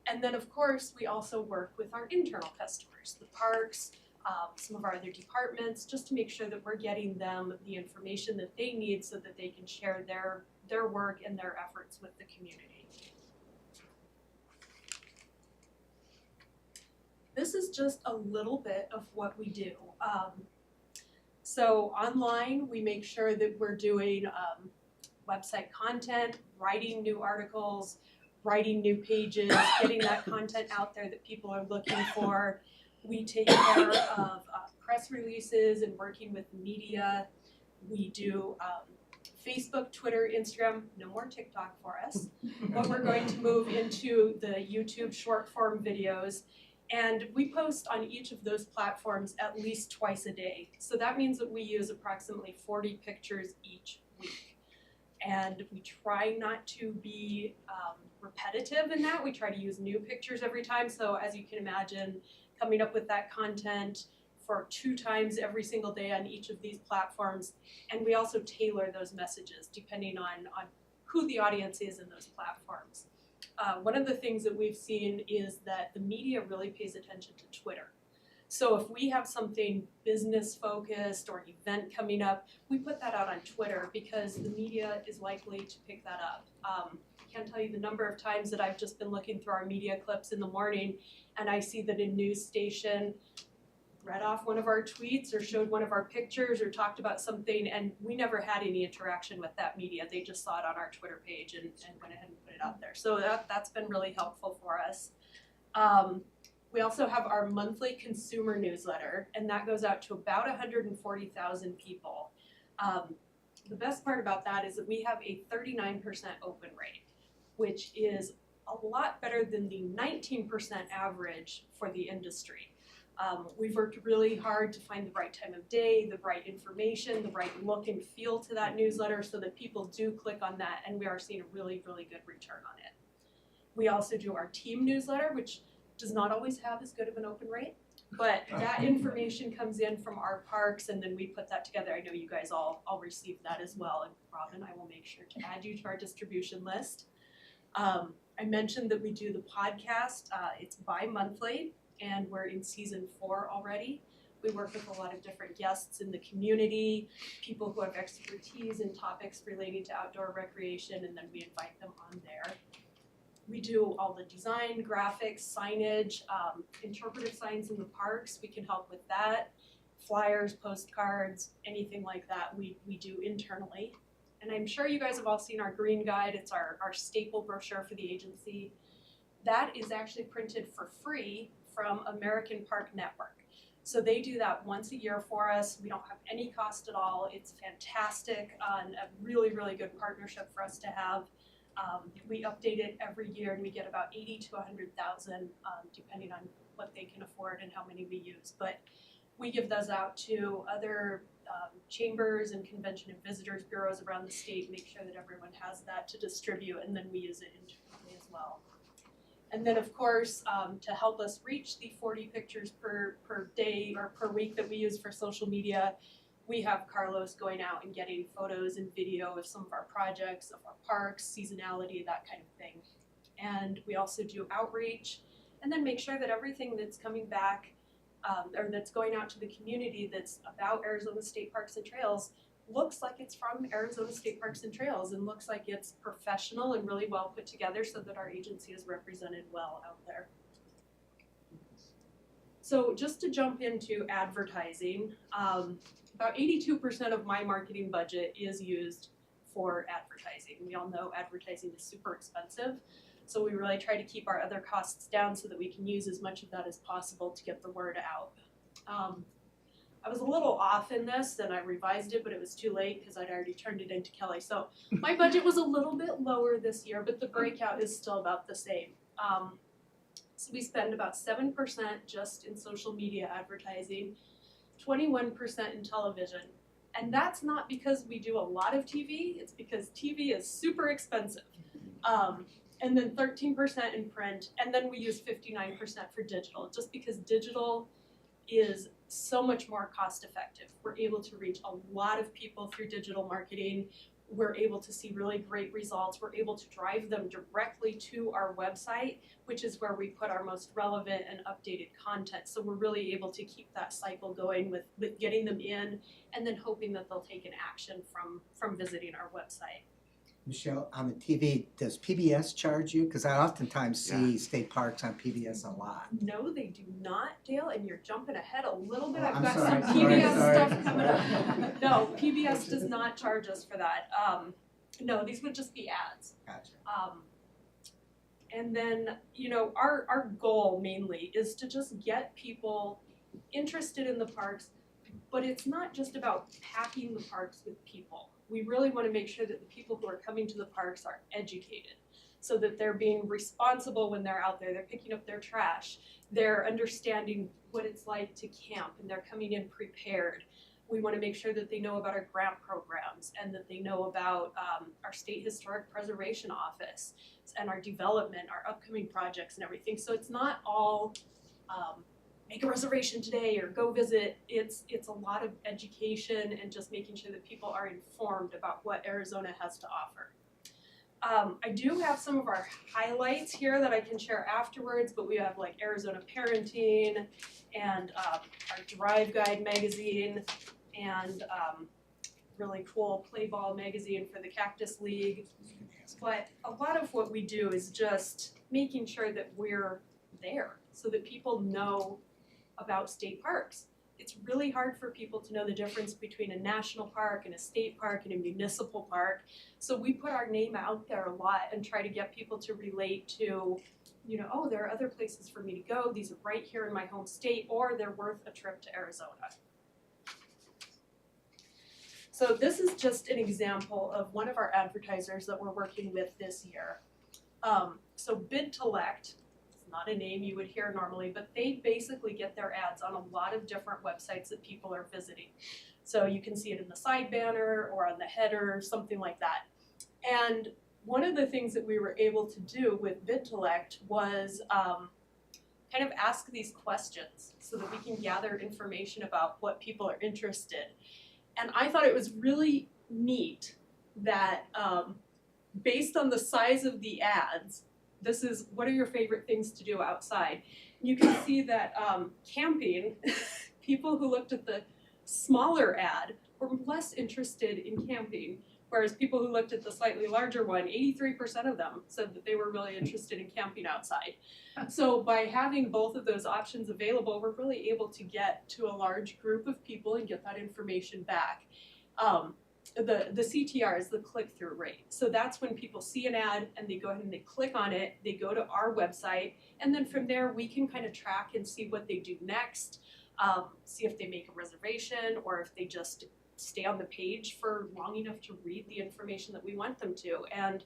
And then of course, we also work with our internal customers, the parks, some of our other departments, just to make sure that we're getting them the information that they need so that they can share their work and their efforts with the community. This is just a little bit of what we do. So online, we make sure that we're doing website content, writing new articles, writing new pages, getting that content out there that people are looking for. We take care of press releases and working with media. We do Facebook, Twitter, Instagram, no more TikTok for us. But we're going to move into the YouTube short form videos. And we post on each of those platforms at least twice a day. So that means that we use approximately 40 pictures each week. And we try not to be repetitive in that. We try to use new pictures every time. So as you can imagine, coming up with that content for 2 times every single day on each of these platforms. And we also tailor those messages depending on who the audience is in those platforms. One of the things that we've seen is that the media really pays attention to Twitter. So if we have something business focused or an event coming up, we put that out on Twitter because the media is likely to pick that up. can't tell you the number of times that I've just been looking through our media clips in the morning and I see that a news station read off one of our tweets or showed one of our pictures or talked about something, and we never had any interaction with that media. They just saw it on our Twitter page and went ahead and put it out there. So that's been really helpful for us. We also have our monthly consumer newsletter, and that goes out to about 140,000 people. The best part about that is that we have a 39% open rate, which is a lot better than the 19% average for the industry. We've worked really hard to find the right time of day, the right information, the right look and feel to that newsletter so that people do click on that, and we are seeing a really, really good return on it. We also do our team newsletter, which does not always have as good of an open rate, but that information comes in from our parks, and then we put that together. I know you guys all receive that as well, and Robin, I will make sure to add you to our distribution list. I mentioned that we do the podcast. It's bi-monthly, and we're in season 4 already. We work with a lot of different guests in the community, people who have expertise in topics relating to outdoor recreation, and then we invite them on there. We do all the design, graphics, signage, interpretive signs in the parks. We can help with that. Flyers, postcards, anything like that we do internally. And I'm sure you guys have all seen our green guide. It's our staple brochure for the agency. That is actually printed for free from American Park Network. So they do that once a year for us. We don't have any cost at all. It's fantastic and a really, really good partnership for us to have. We update it every year, and we get about 80 to 100,000, depending on what they can afford and how many we use. But we give those out to other chambers and convention and visitors bureaus around the state, make sure that everyone has that to distribute, and then we use it internally as well. And then, of course, to help us reach the 40 pictures per day or per week that we use for social media, we have Carlos going out and getting photos and video of some of our projects, of our parks, seasonality, that kind of thing. And we also do outreach, and then make sure that everything that's coming back or that's going out to the community that's about Arizona State Parks and Trails looks like it's from Arizona State Parks and Trails and looks like it's professional and really well put together so that our agency is represented well out there. So just to jump into advertising, about 82% of my marketing budget is used for advertising. We all know advertising is super expensive, so we really try to keep our other costs down so that we can use as much of that as possible to get the word out. I was a little off in this, and I revised it, but it was too late because I'd already turned it into Kelly. So my budget was a little bit lower this year, but the breakout is still about the same. So we spend about 7% just in social media advertising, 21% in television. And that's not because we do a lot of TV, it's because TV is super expensive. And then 13% in print, and then we use 59% for digital, just because digital is so much more cost effective. We're able to reach a lot of people through digital marketing. We're able to see really great results. We're able to drive them directly to our website, which is where we put our most relevant and updated content. So we're really able to keep that cycle going with getting them in and then hoping that they'll take an action from visiting our website. Michelle, on the TV, does PBS charge you? Because I oftentimes see state parks on PBS a lot. No, they do not, Dale, and you're jumping ahead a little bit. I've I'm got sorry, some PBS sorry. stuff coming up. No, PBS does not charge us for that. No, these would just be ads. Gotcha. And then, you know, our goal mainly is to just get people interested in the parks, but it's not just about packing the parks with people. We really want to make sure that the people who are coming to the parks are educated so that they're being responsible when they're out there. They're picking up their trash. They're understanding what it's like to camp, and they're coming in prepared. We want to make sure that they know about our grant programs and that they know about our State Historic Preservation Office and our development, our upcoming projects and everything. So it's not all make a reservation today or go visit. It's a lot of education and just making sure that people are informed about what Arizona has to offer. I do have some of our highlights here that I can share afterwards, but we have like Arizona Parenting and our Drive Guide magazine and really cool Play Ball magazine for the Cactus League. But a lot of what we do is just making sure that we're there so that people know about state parks. It's really hard for people to know the difference between a national park and a state park and a municipal park. So we put our name out there a lot and try to get people to relate to, you know, oh, there are other places for me to go. These are right here in my home state, or they're worth a trip to Arizona. So this is just an example of one of our advertisers that we're working with this year. So BidTelect, it's not a name you would hear normally, but they basically get their ads on a lot of different websites that people are visiting. So you can see it in the side banner or on the header, something like that. And one of the things that we were able to do with BidTelect was kind of ask these questions so that we can gather information about what people are interested. And I thought it was really neat that based on the size of the ads, this is what are your favorite things to do outside. You can see that camping, people who looked at the smaller ad were less interested in camping, whereas people who looked at the slightly larger one, 83% of them said that they were really interested in camping outside. So by having both of those options available, we're really able to get to a large group of people and get that information back. The CTR is the click-through rate. So that's when people see an ad and they go ahead and they click on it, they go to our website, and then from there we can kind of track and see what they do next, see if they make a reservation or if they just stay on the page for long enough to read the information that we want them to. And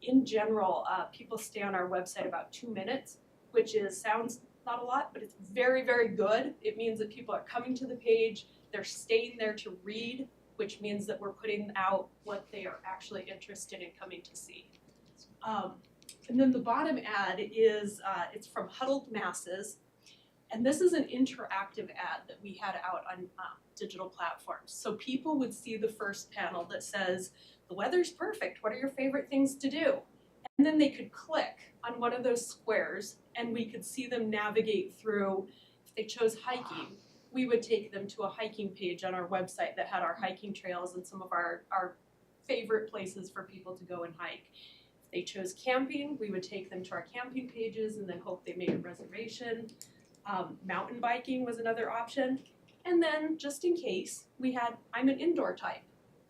in general, people stay on our website about 2 minutes, which sounds not a lot, but it's very, very good. It means that people are coming to the page, they're staying there to read, which means that we're putting out what they are actually interested in coming to see. And then the bottom ad is, it's from Huddled Masses, and this is an interactive ad that we had out on digital platforms. So people would see the first panel that says, the weather's perfect, what are your favorite things to do? And then they could click on one of those squares and we could see them navigate through. If they chose hiking, we would take them to a hiking page on our website that had our hiking trails and some of our favorite places for people to go and hike. If they chose camping, we would take them to our camping pages and then hope they made a reservation. Mountain biking was another option. And then just in case, we had, I'm an indoor type.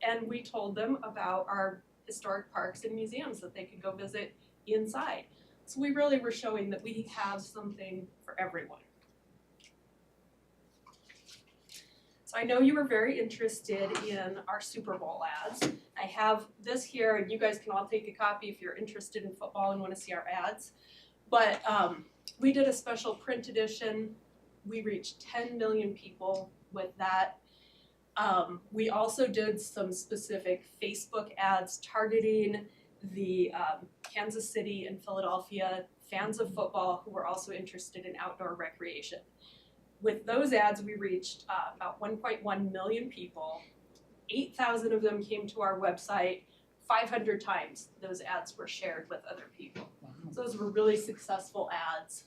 And we told them about our historic parks and museums that they could go visit inside. So we really were showing that we have something for everyone. So I know you were very interested in our Super Bowl ads. I have this here, and you guys can all take a copy if you're interested in football and want to see our ads. But we did a special print edition. We reached 10 million people with that. We also did some specific Facebook ads targeting the Kansas City and Philadelphia fans of football who were also interested in outdoor recreation. With those ads, we reached about 1.1 million people. 8,000 of them came to our website. 500 times those ads were shared with other people. So those were really successful ads.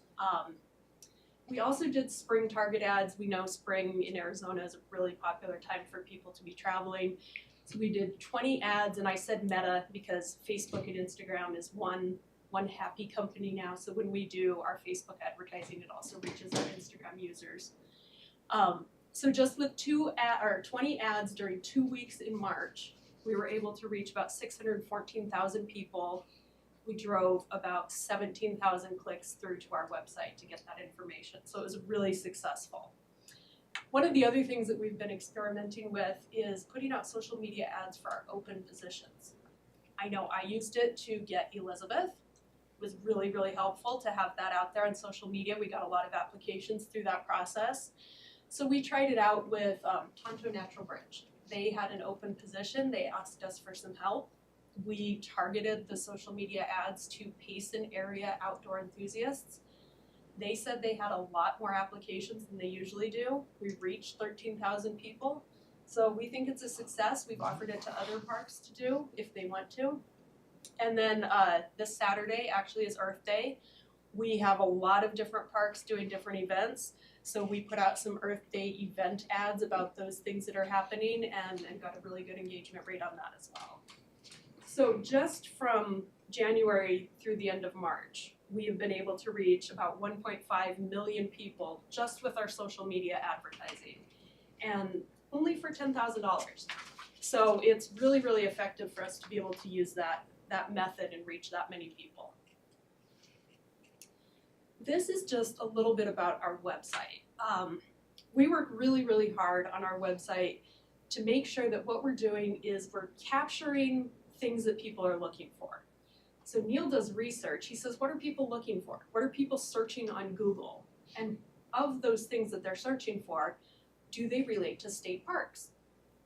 We also did spring target ads. We know spring in Arizona is a really popular time for people to be traveling. So we did 20 ads, and I said Meta because Facebook and Instagram is one happy company now. So when we do our Facebook advertising, it also reaches our Instagram users. So just with 20 ads during 2 weeks in March, we were able to reach about 614,000 people. We drove about 17,000 clicks through to our website to get that information. So it was really successful. One of the other things that we've been experimenting with is putting out social media ads for our open positions. I know I used it to get Elizabeth. It was really, really helpful to have that out there on social media. We got a lot of applications through that process. So we tried it out with Tonto Natural Bridge. They had an open position. They asked us for some help. We targeted the social media ads to Payson area outdoor enthusiasts. They said they had a lot more applications than they usually do. We reached 13,000 people. So we think it's a success. We've offered it to other parks to do if they want to. And then this Saturday actually is Earth Day. We have a lot of different parks doing different events. So we put out some Earth Day event ads about those things that are happening and got a really good engagement rate on that as well. So just from January through the end of March, we have been able to reach about 1.5 million people just with our social media advertising, and only for $10,000. So it's really, really effective for us to be able to use that method and reach that many people. This is just a little bit about our website. We work really, really hard on our website to make sure that what we're doing is we're capturing things that people are looking for. So Neil does research. He says, what are people looking for? What are people searching on Google? And of those things that they're searching for, do they relate to state parks?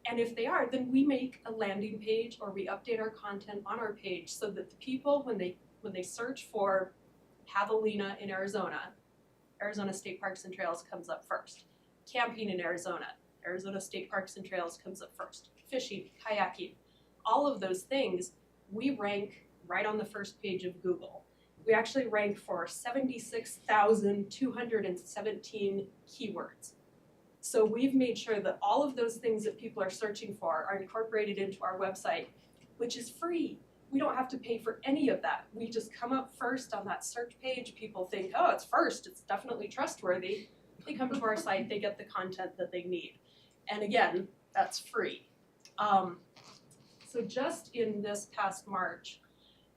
And if they are, then we make a landing page or we update our content on our page so that the people, when they search for javelina in Arizona, Arizona State Parks and Trails comes up first. Camping in Arizona, Arizona State Parks and Trails comes up first. Fishing, kayaking, all of those things, we rank right on the first page of Google. We actually rank for 76,217 keywords. So we've made sure that all of those things that people are searching for are incorporated into our website, which is free. We don't have to pay for any of that. We just come up first on that search page. People think, oh, it's first, it's definitely trustworthy. They come to our site, they get the content that they need. And again, that's free. So just in this past March,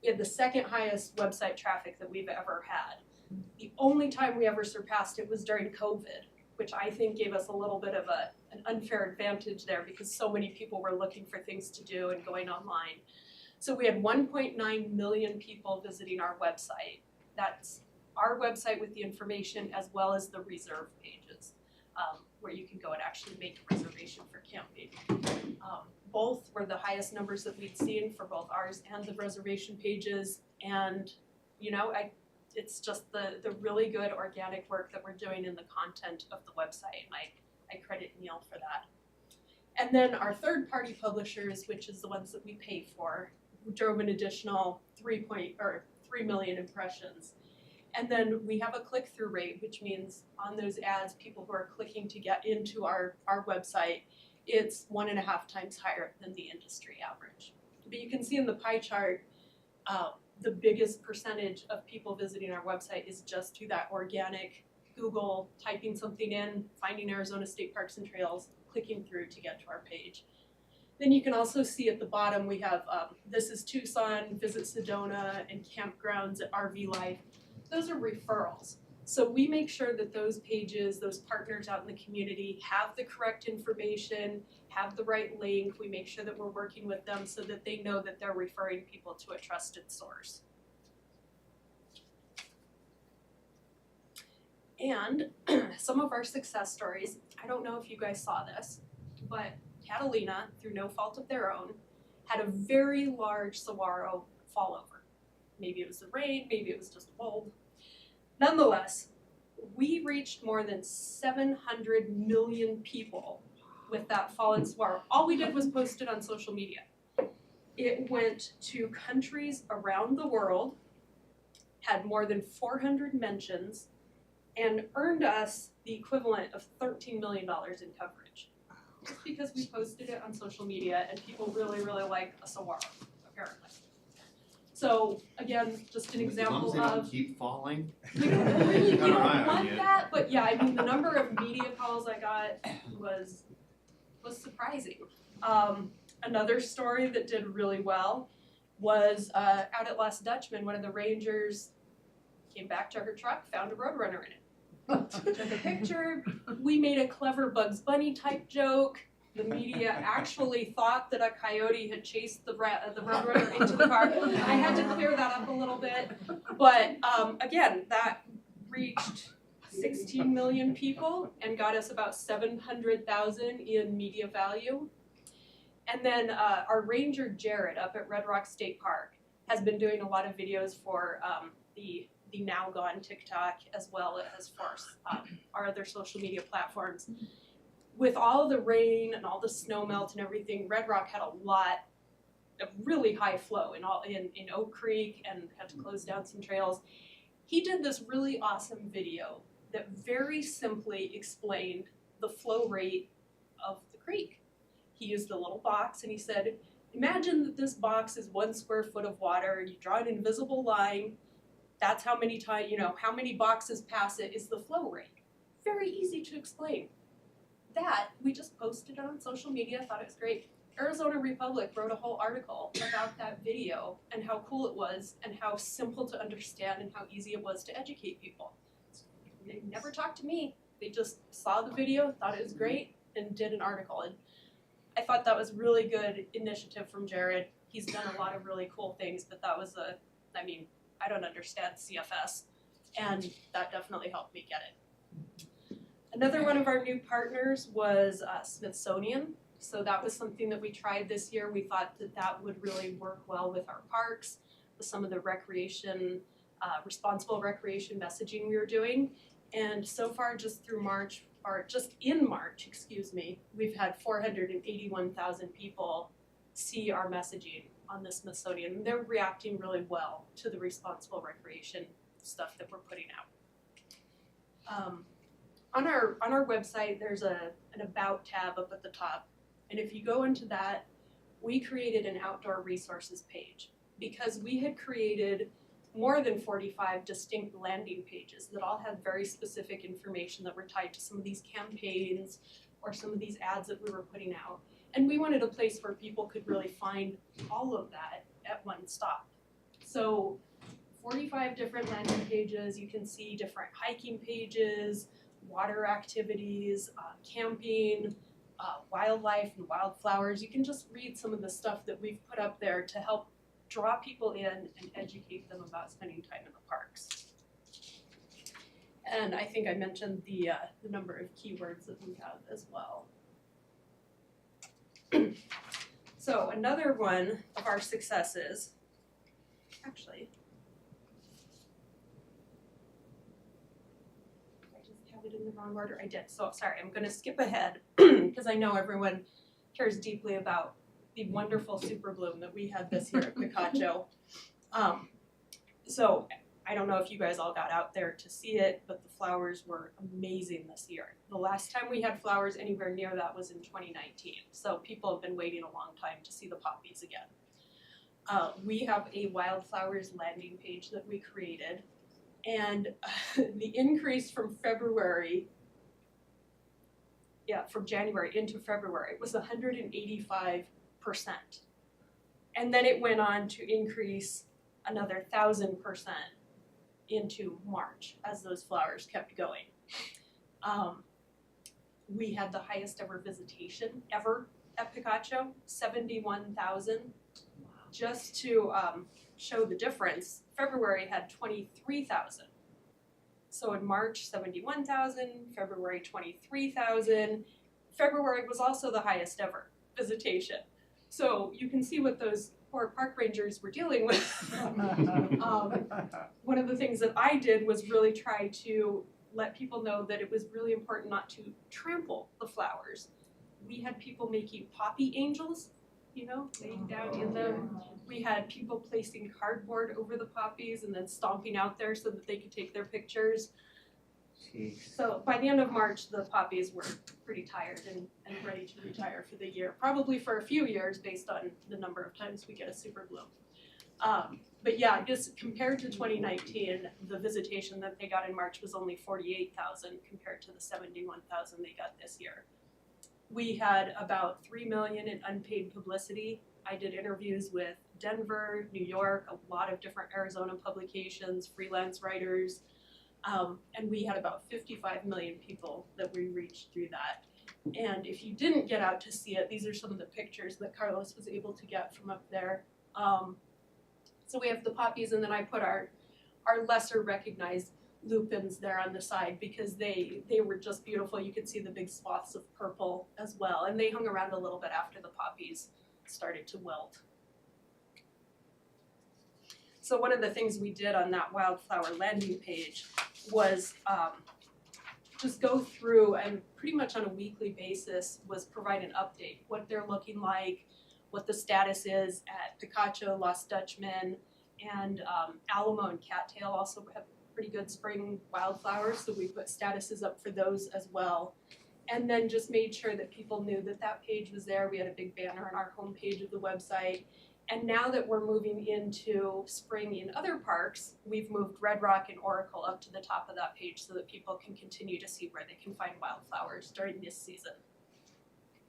we had the second highest website traffic that we've ever had. The only time we ever surpassed it was during COVID, which I think gave us a little bit of an unfair advantage there because so many people were looking for things to do and going online. So we had 1.9 million people visiting our website. That's our website with the information as well as the reserve pages, where you can go and actually make a reservation for camping. Both were the highest numbers that we'd seen for both ours and the reservation pages. And, you know, it's just the really good organic work that we're doing in the content of the website. And I credit Neil for that. And then our third-party publishers, which is the ones that we pay for, drove an additional 3 million impressions. And then we have a click-through rate, which means on those ads, people who are clicking to get into our website, it's 1.5 times higher than the industry average. But you can see in the pie chart, the biggest percentage of people visiting our website is just to that organic Google, typing something in, finding Arizona State Parks and Trails, clicking through to get to our page. Then you can also see at the bottom we have This is Tucson, Visit Sedona, and Campgrounds at RV Life. Those are referrals. So we make sure that those pages, those partners out in the community have the correct information, have the right link. We make sure that we're working with them so that they know that they're referring people to a trusted source. And some of our success stories, I don't know if you guys saw this, but Catalina, through no fault of their own, had a very large saguaro fallover. Maybe it was the rain, maybe it was just mold. Nonetheless, we reached more than 700 million people with that fallen saguaro. All we did was post it on social media. It went to countries around the world, had more than 400 mentions, and earned us the equivalent of $13 million in coverage. Just because we posted it on social media and people really, really like a saguaro, apparently. So again, just an example As long as they don't of keep falling. you don't really Got our eye on want you. that, but yeah, I mean the number of media calls I got was surprising. Another story that did really well was out at Last Dutchman. One of the rangers came back to her truck, found a Roadrunner in it. Took a picture. We made a clever Bugs Bunny type joke. The media actually thought that a coyote had chased the Roadrunner into the car. I had to clear that up a little bit. But again, that reached 16 million people and got us about 700,000 in media value. And then our ranger, Jared, up at Red Rock State Park, has been doing a lot of videos for the Now Gone TikTok as well as for our other social media platforms. With all the rain and all the snow melt and everything, Red Rock had a lot of really high flow in Oak Creek and had to close down some trails. He did this really awesome video that very simply explained the flow rate of the creek. He used a little box and he said, imagine that this box is 1 square foot of water, you draw an invisible line, that's how many times, how many boxes pass it is the flow rate. Very easy to explain. That, we just posted it on social media, thought it was great. Arizona Republic wrote a whole article about that video and how cool it was and how simple to understand and how easy it was to educate people. They never talked to me. They just saw the video, thought it was great, and did an article. And I thought that was really good initiative from Jared. He's done a lot of really cool things, but that was I don't understand CFS, and that definitely helped me get it. Another one of our new partners was Smithsonian. So that was something that we tried this year. We thought that that would really work well with our parks, with some of the recreation, responsible recreation messaging we were doing. And so far, just through March, or just in March, we've had 481,000 people see our messaging on the Smithsonian. And they're reacting really well to the responsible recreation stuff that we're putting out. On our website, there's an About tab up at the top. And if you go into that, we created an outdoor resources page because we had created more than 45 distinct landing pages that all had very specific information that were tied to some of these campaigns or some of these ads that we were putting out. And we wanted a place where people could really find all of that at one stop. So 45 different landing pages, you can see different hiking pages, water activities, camping, wildlife and wildflowers. You can just read some of the stuff that we've put up there to help draw people in and educate them about spending time in the parks. And I think I mentioned the number of keywords that we have as well. So another one of our successes, actually, it in the wrong order. I did. So sorry, I'm going to skip ahead because I know everyone cares deeply about the wonderful super bloom that we had this year at Picacho. So I don't know if you guys all got out there to see it, but the flowers were amazing this year. The last time we had flowers anywhere near that was in 2019. So people have been waiting a long time to see the poppies again. We have a wildflowers landing page that we created. And the increase from January into February was 185%. And then it went on to increase another 1,000% into March as those flowers kept going. We had the highest ever visitation ever at Picacho, 71,000. Just to show the difference, February had 23,000. So in March, 71,000, February, 23,000. February was also the highest ever visitation. So you can see what those poor park rangers were dealing with. One of the things that I did was really try to let people know that it was really important not to trample the flowers. We had people making poppy angels, laying down in them. We had people placing cardboard over the poppies and then stomping out there so that they could take their pictures. Jeez. So by the end of March, the poppies were pretty tired and ready to retire for the year, probably for a few years based on the number of times we get a super bloom. But yeah, just compared to 2019, the visitation that they got in March was only 48,000 compared to the 71,000 they got this year. We had about 3 million in unpaid publicity. I did interviews with Denver, New York, a lot of different Arizona publications, freelance writers, and we had about 55 million people that we reached through that. And if you didn't get out to see it, these are some of the pictures that Carlos was able to get from up there. So we have the poppies, and then I put our lesser recognized lupins there on the side because they were just beautiful. You could see the big swaths of purple as well, and they hung around a little bit after the poppies started to wilt. So one of the things we did on that wildflower landing page was just go through and pretty much on a weekly basis was provide an update, what they're looking like, what the status is at Picacho, Lost Dutchman, and Alamo and Cattail also have pretty good spring wildflowers, so we put statuses up for those as well. And then just made sure that people knew that that page was there. We had a big banner on our homepage of the website. And now that we're moving into spring in other parks, we've moved Red Rock and Oracle up to the top of that page so that people can continue to see where they can find wildflowers during this season.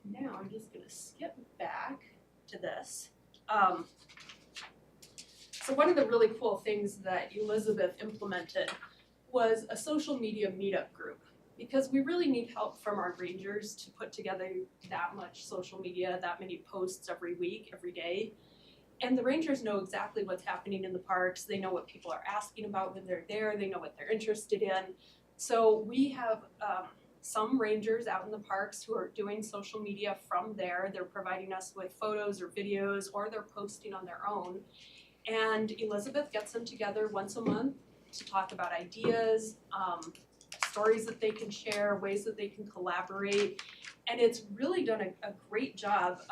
Now I'm just gonna skip back to this. So one of the really cool things that Elizabeth implemented was a social media meetup group, because we really need help from our rangers to put together that much social media, that many posts every week, every day. And the rangers know exactly what's happening in the parks. They know what people are asking about when they're there. They know what they're interested in. So we have some rangers out in the parks who are doing social media from there. They're providing us with photos or videos, or they're posting on their own. And Elizabeth gets them together once a month to talk about ideas, stories that they can share, ways that they can collaborate. And it's really done a great job.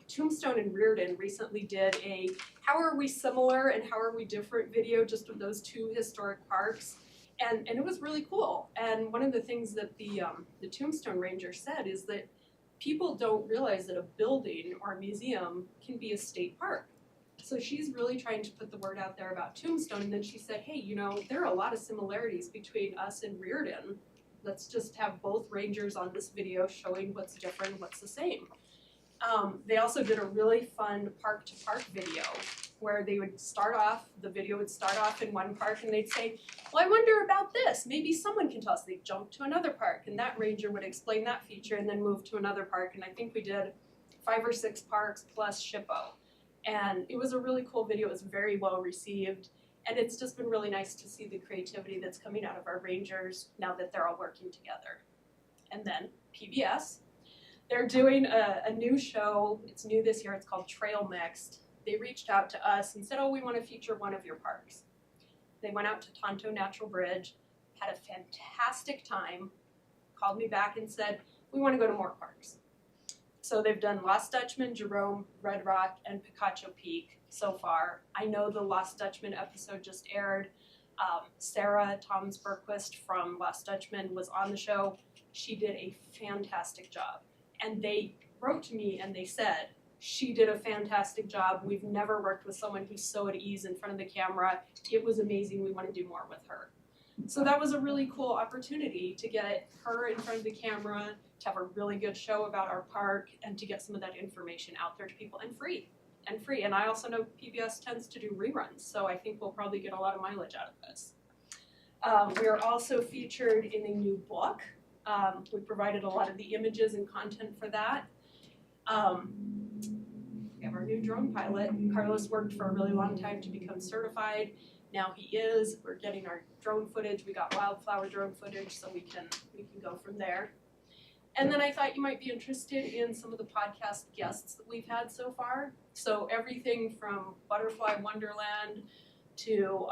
Tombstone and Reardon recently did a how are we similar and how are we different video just of those two historic parks. And it was really cool. And one of the things that the Tombstone Ranger said is that people don't realize that a building or a museum can be a state park. So she's really trying to put the word out there about Tombstone. And then she said, hey, you know, there are a lot of similarities between us and Reardon. Let's just have both rangers on this video showing what's different, what's the same. They also did a really fun park-to-park video where they would start off, the video would start off in one park and they'd say, well, I wonder about this. Maybe someone can tell us. They'd jump to another park and that ranger would explain that feature and then move to another park. And I think we did 5 or 6 parks plus SHPO. And it was a really cool video. It was very well received. And it's just been really nice to see the creativity that's coming out of our rangers now that they're all working together. And then PBS. They're doing a new show. It's new this year. It's called Trail Mixed. They reached out to us and said, oh, we want to feature one of your parks. They went out to Tonto Natural Bridge, had a fantastic time, called me back and said, we want to go to more parks. So they've done Lost Dutchman, Jerome, Red Rock, and Picacho Peak so far. I know the Lost Dutchman episode just aired. Sarah Toms Berquist from Lost Dutchman was on the show. She did a fantastic job. And they wrote to me and they said, she did a fantastic job. We've never worked with someone who's so at ease in front of the camera. It was amazing. We want to do more with her. So that was a really cool opportunity to get her in front of the camera, to have a really good show about our park, and to get some of that information out there to people, and free. And I also know PBS tends to do reruns, so I think we'll probably get a lot of mileage out of this. We are also featured in a new book. We provided a lot of the images and content for that. We have our new drone pilot. Carlos worked for a really long time to become certified. Now he is. We're getting our drone footage. We got wildflower drone footage, so we can go from there. And then I thought you might be interested in some of the podcast guests that we've had so far. So everything from Butterfly Wonderland to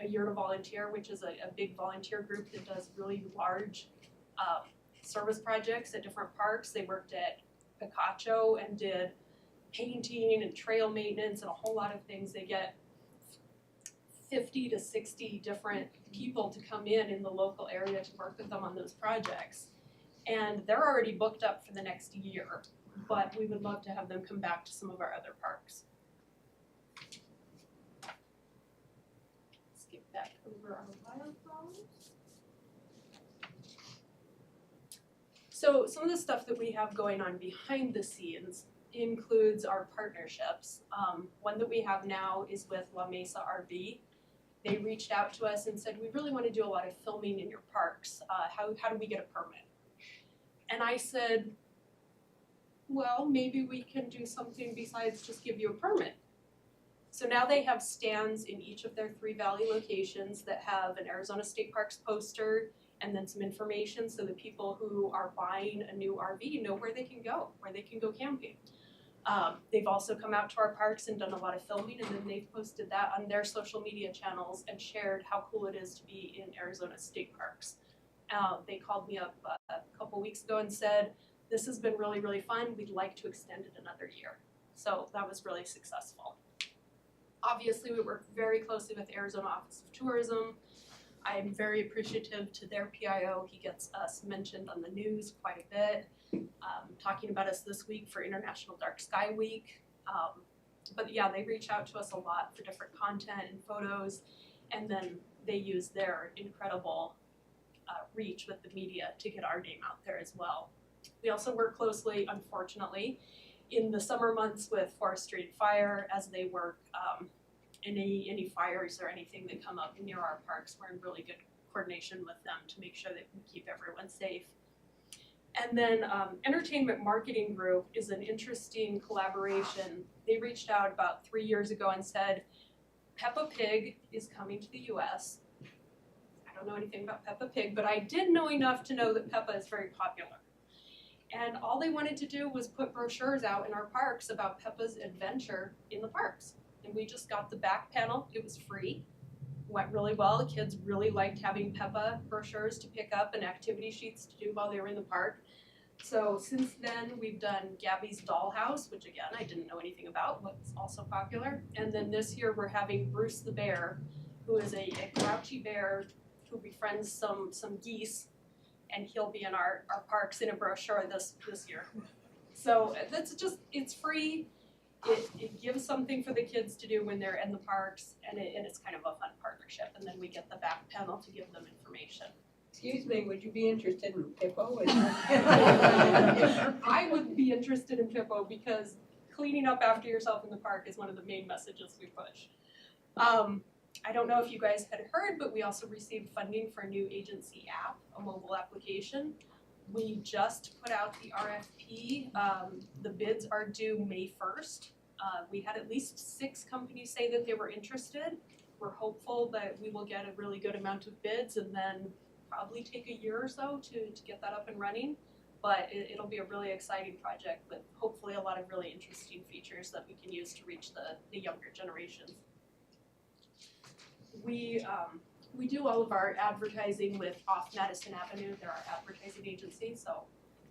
A Year to Volunteer, which is a big volunteer group that does really large service projects at different parks. They worked at Picacho and did painting and trail maintenance and a whole lot of things. They get 50 to 60 different people to come in the local area to work with them on those projects. And they're already booked up for the next year, but we would love to have them come back to some of our other parks. Skip back over our wildflowers. So some of the stuff that we have going on behind the scenes includes our partnerships. One that we have now is with La Mesa RV. They reached out to us and said, we really want to do a lot of filming in your parks. How do we get a permit? And I said, well, maybe we can do something besides just give you a permit. So now they have stands in each of their 3 Valley locations that have an Arizona State Parks poster and then some information so that people who are buying a new RV know where they can go camping. They've also come out to our parks and done a lot of filming, and then they've posted that on their social media channels and shared how cool it is to be in Arizona State Parks. They called me up a couple weeks ago and said, this has been really, really fun. We'd like to extend it another year. So that was really successful. Obviously, we work very closely with Arizona Office of Tourism. I'm very appreciative to their PIO. He gets us mentioned on the news quite a bit, talking about us this week for International Dark Sky Week. But yeah, they reach out to us a lot for different content and photos, and then they use their incredible reach with the media to get our name out there as well. We also work closely, unfortunately, in the summer months with Forestry and Fire as they work any fires or anything that come up near our parks. We're in really good coordination with them to make sure that we keep everyone safe. And then Entertainment Marketing Group is an interesting collaboration. They reached out about 3 years ago and said, Peppa Pig is coming to the US. I don't know anything about Peppa Pig, but I did know enough to know that Peppa is very popular. And all they wanted to do was put brochures out in our parks about Peppa's adventure in the parks. And we just got the back panel. It was free. Went really well. The kids really liked having Peppa brochures to pick up and activity sheets to do while they were in the park. So since then, we've done Gabby's Dollhouse, which again, I didn't know anything about, but was also popular. And then this year, we're having Bruce the Bear, who is a grouchy bear who befriends some geese, and he'll be in our parks in a brochure this year. So that's just, it's free. It gives something for the kids to do when they're in the parks, and it's kind of a fun partnership. And then we get the back panel to give them information. Excuse me, would you be interested in Pippo? I would be interested in Pippo because cleaning up after yourself in the park is one of the main messages we push. I don't know if you guys had heard, but we also received funding for a new agency app, a mobile application. We just put out the RFP. The bids are due May 1st. We had at least 6 companies say that they were interested. We're hopeful that we will get a really good amount of bids and then probably take a year or so to get that up and running. But it'll be a really exciting project with hopefully a lot of really interesting features that we can use to reach the younger generations. We do all of our advertising with Off Madison Avenue. They're our advertising agency, so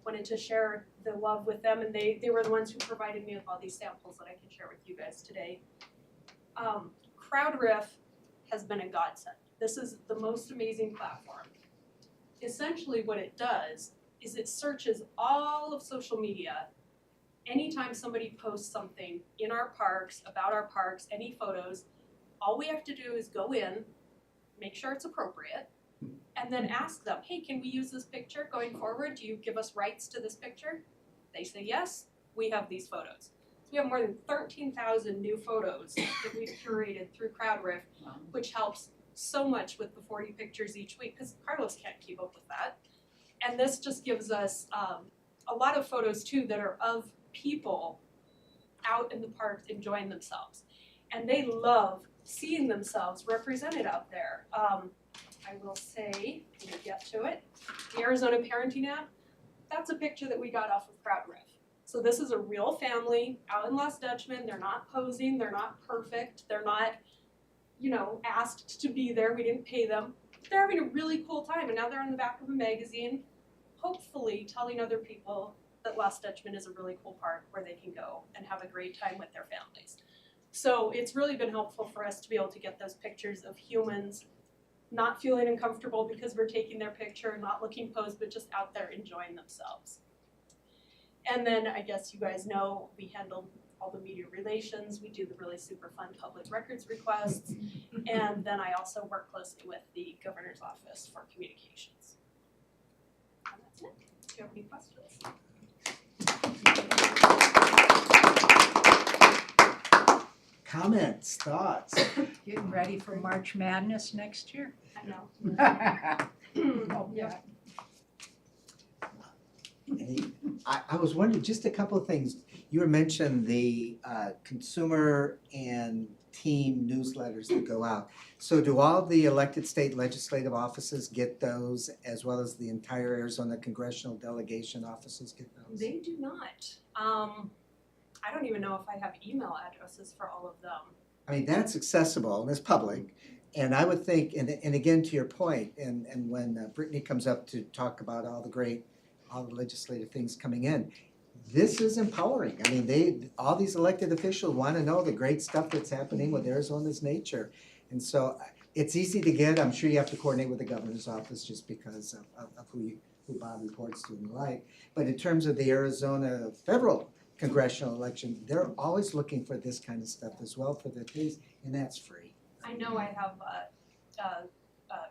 wanted to share the love with them, and they were the ones who provided me with all these samples that I can share with you guys today. CrowdRiff has been a godsend. This is the most amazing platform. Essentially what it does is it searches all of social media. Anytime somebody posts something in our parks, about our parks, any photos, all we have to do is go in, make sure it's appropriate, and then ask them, hey, can we use this picture going forward? Do you give us rights to this picture? They say yes, we have these photos. So we have more than 13,000 new photos that we've curated through CrowdRiff, which helps so much with the 40 pictures each week, because CrowdRiff can't keep up with that. And this just gives us a lot of photos too that are of people out in the park enjoying themselves. And they love seeing themselves represented out there. I will say, when we get to it, the Arizona Parenting app, that's a picture that we got off of CrowdRiff. So this is a real family out in Lost Dutchman. They're not posing, they're not perfect, they're not, you know, asked to be there, we didn't pay them. They're having a really cool time, and now they're on the back of a magazine, hopefully telling other people that Lost Dutchman is a really cool park where they can go and have a great time with their families. So it's really been helpful for us to be able to get those pictures of humans not feeling uncomfortable because we're taking their picture, not looking posed, but just out there enjoying themselves. And then I guess you guys know we handle all the media relations. We do the really super fun public records requests. And then I also work closely with the governor's office for communications. And that's it. Do you have any questions? Comments, thoughts? Getting ready for March Madness next year? I know. Oh, yeah. I was wondering, just a couple of things. You were mentioning the consumer and team newsletters that go out. So do all the elected state legislative offices get those, as well as the entire Arizona congressional delegation offices get those? They do not. I don't even know if I have email addresses for all of them. I mean, that's accessible and it's public. And I would think, and again, to your point, and when Brittany comes up to talk about all the legislative things coming in, this is empowering. I mean, all these elected officials wanna know the great stuff that's happening with Arizona's nature. And so it's easy to get, I'm sure you have to coordinate with the governor's office just because of who Bob reports to and the like. But in terms of the Arizona federal congressional election, they're always looking for this kind of stuff as well for their things, and that's free. I know I have,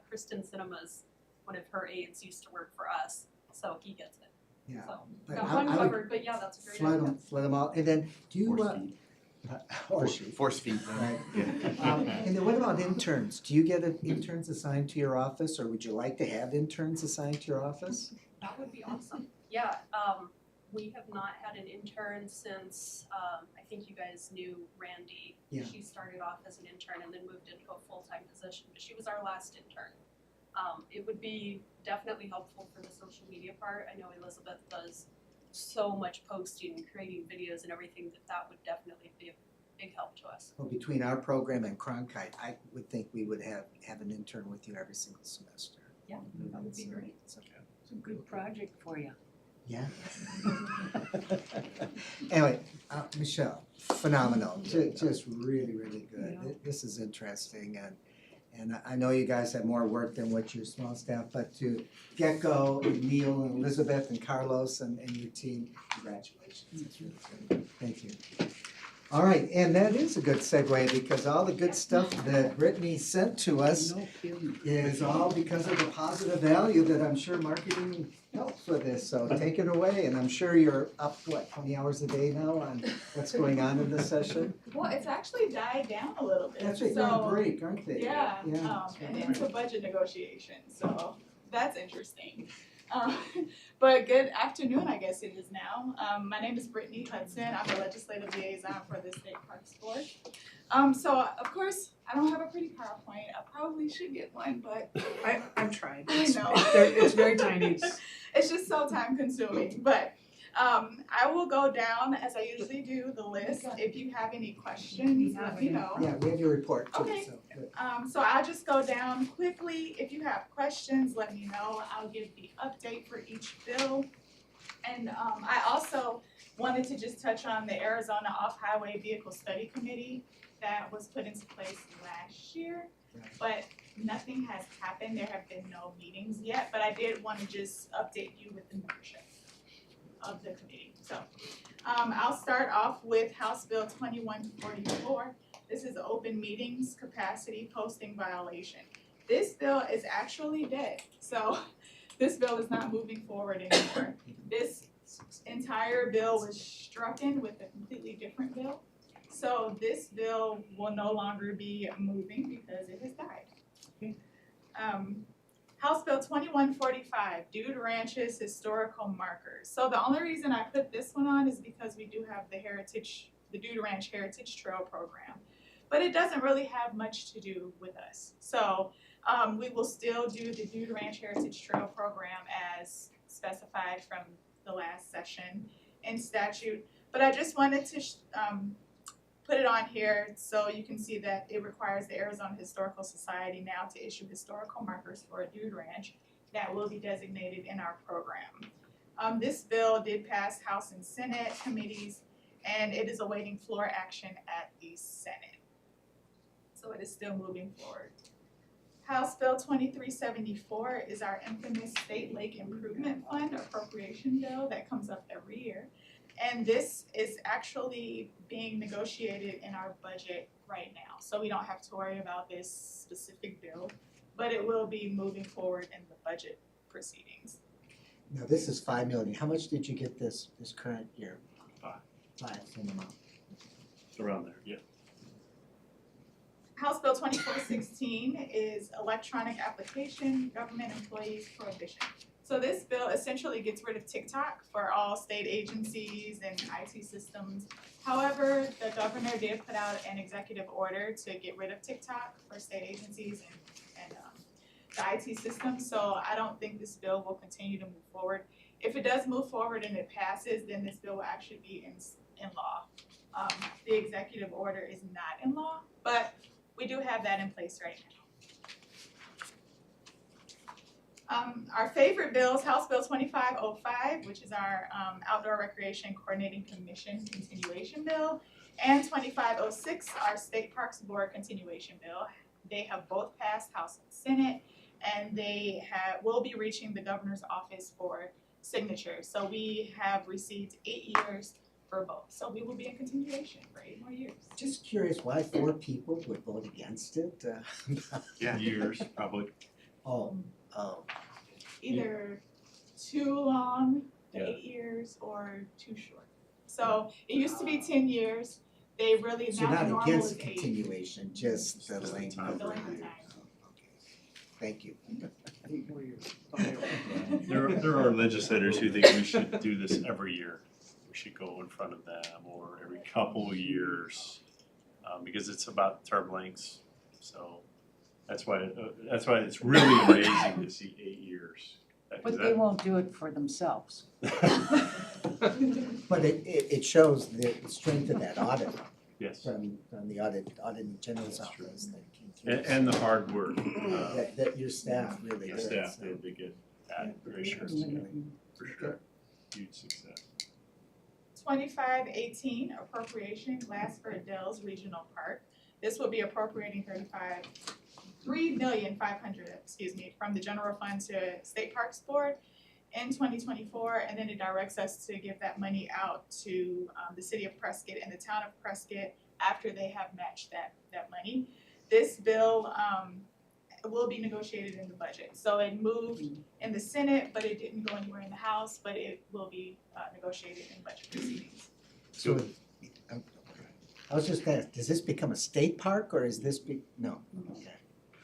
Kristen Cinema's, one of her aides used to work for us, so he gets it. Yeah. So, But got I one would covered, but yeah, that's a great idea. Flood them all, and then do you, Force feed. Right. And then what about interns? Do you get interns assigned to your office, or would you like to have interns assigned to your office? That would be awesome. Yeah, we have not had an intern since, I think you guys knew Randy. Yeah. She started off as an intern and then moved into a full-time position, but she was our last intern. It would be definitely helpful for the social media part. I know Elizabeth does so much posting and creating videos and everything that would definitely be a big help to us. Well, between our program and Cronkite, I would think we would have an intern with you every single semester. Yeah, that would be great. It's a good project for you. Yeah. Anyway, Michelle, phenomenal, just really, really good. This is interesting, and I know you guys have more work than what your small staff, but to Gecko and Neil and Elizabeth and Carlos and your team, congratulations. It's really good. Thank you. All right, and that is a good segue because all the good stuff that Brittany sent to us is all because of the positive value that I'm sure marketing helps with this. So take it away, and I'm sure you're up, 20 hours a day now on what's going on in this session? Well, it's actually died down a little bit. That's right, they're on break, aren't they? Yeah, Yeah. and into budget negotiations, so that's interesting. But good afternoon, I guess it is now. My name is Brittany Hudson. I'm the legislative liaison for the State Parks Board. So of course, I don't have a pretty PowerPoint. I probably should get one, but I've tried. I know. It's very tiny. It's just so time consuming, but I will go down as I usually do the list. If you have any questions, let me know. Yeah, we have your report too, Okay. so good. So I'll just go down quickly. If you have questions, let me know. I'll give the update for each bill. And I also wanted to just touch on the Arizona Off-Highway Vehicle Study Committee that was put into place last year. But nothing has happened. There have been no meetings yet, but I did want to just update you with the membership of the committee. So I'll start off with House Bill 2144. This is open meetings capacity posting violation. This bill is actually dead. So this bill is not moving forward anymore. This entire bill was struck in with a completely different bill. So this bill will no longer be moving because it has died. House Bill 2145, Dude Ranch's historical markers. So the only reason I put this one on is because we do have the Dude Ranch Heritage Trail program. But it doesn't really have much to do with us. So we will still do the Dude Ranch Heritage Trail program as specified from the last session in statute. But I just wanted to put it on here so you can see that it requires the Arizona Historical Society now to issue historical markers for a dude ranch that will be designated in our program. This bill did pass House and Senate committees, and it is awaiting floor action at the Senate. So it is still moving forward. House Bill 2374 is our infamous State Lake Improvement Fund appropriation bill that comes up every year. And this is actually being negotiated in our budget right now. So we don't have to worry about this specific bill, but it will be moving forward in the budget proceedings. Now, this is 5 million. How much did you get this current year? 5, same amount. Around there, yeah. House Bill 2416 is electronic application government employees prohibition. So this bill essentially gets rid of TikTok for all state agencies and IT systems. However, the governor did put out an executive order to get rid of TikTok for state agencies and the IT systems. So I don't think this bill will continue to move forward. If it does move forward and it passes, then this bill will actually be in law. The executive order is not in law, but we do have that in place right now. Our favorite bills, House Bill 2505, which is our Outdoor Recreation Coordinating Commission continuation bill, and 2506, our State Parks Board continuation bill. They have both passed House and Senate, and they will be reaching the governor's office for signature. So we have received 8 years for both. So we will be in continuation for 8 more years. Just curious why 4 people would vote against it? Yeah, years, probably. Oh. Either too long, the Yeah. 8 years, or too short. So it used to be 10 years. They really, So now the not normal against is 8. continuation, just the length of The length of it. time. Thank you. 8 more years. There are legislators who think we should do this every year. We should go in front of them or every couple of years, because it's about term lengths. So that's why it's really amazing to see 8 years. But they won't do it for themselves. But it shows the strength of that audit. Yes. From the Auditor General's office that came through. And the hard work. That your staff really Your did. staff, so. they get that very sure, for sure. Huge success. 2518 appropriation, Glassford Dells Regional Park. This will be appropriating $3,500,000, from the general fund to State Parks Board in 2024, and then it directs us to give that money out to the city of Prescott and the town of Prescott after they have matched that money. This bill will be negotiated in the budget. So it moved in the Senate, but it didn't go anywhere in the House, but it will be negotiated in budget proceedings. So, I was just gonna ask, does this become a state park or is this no? Okay.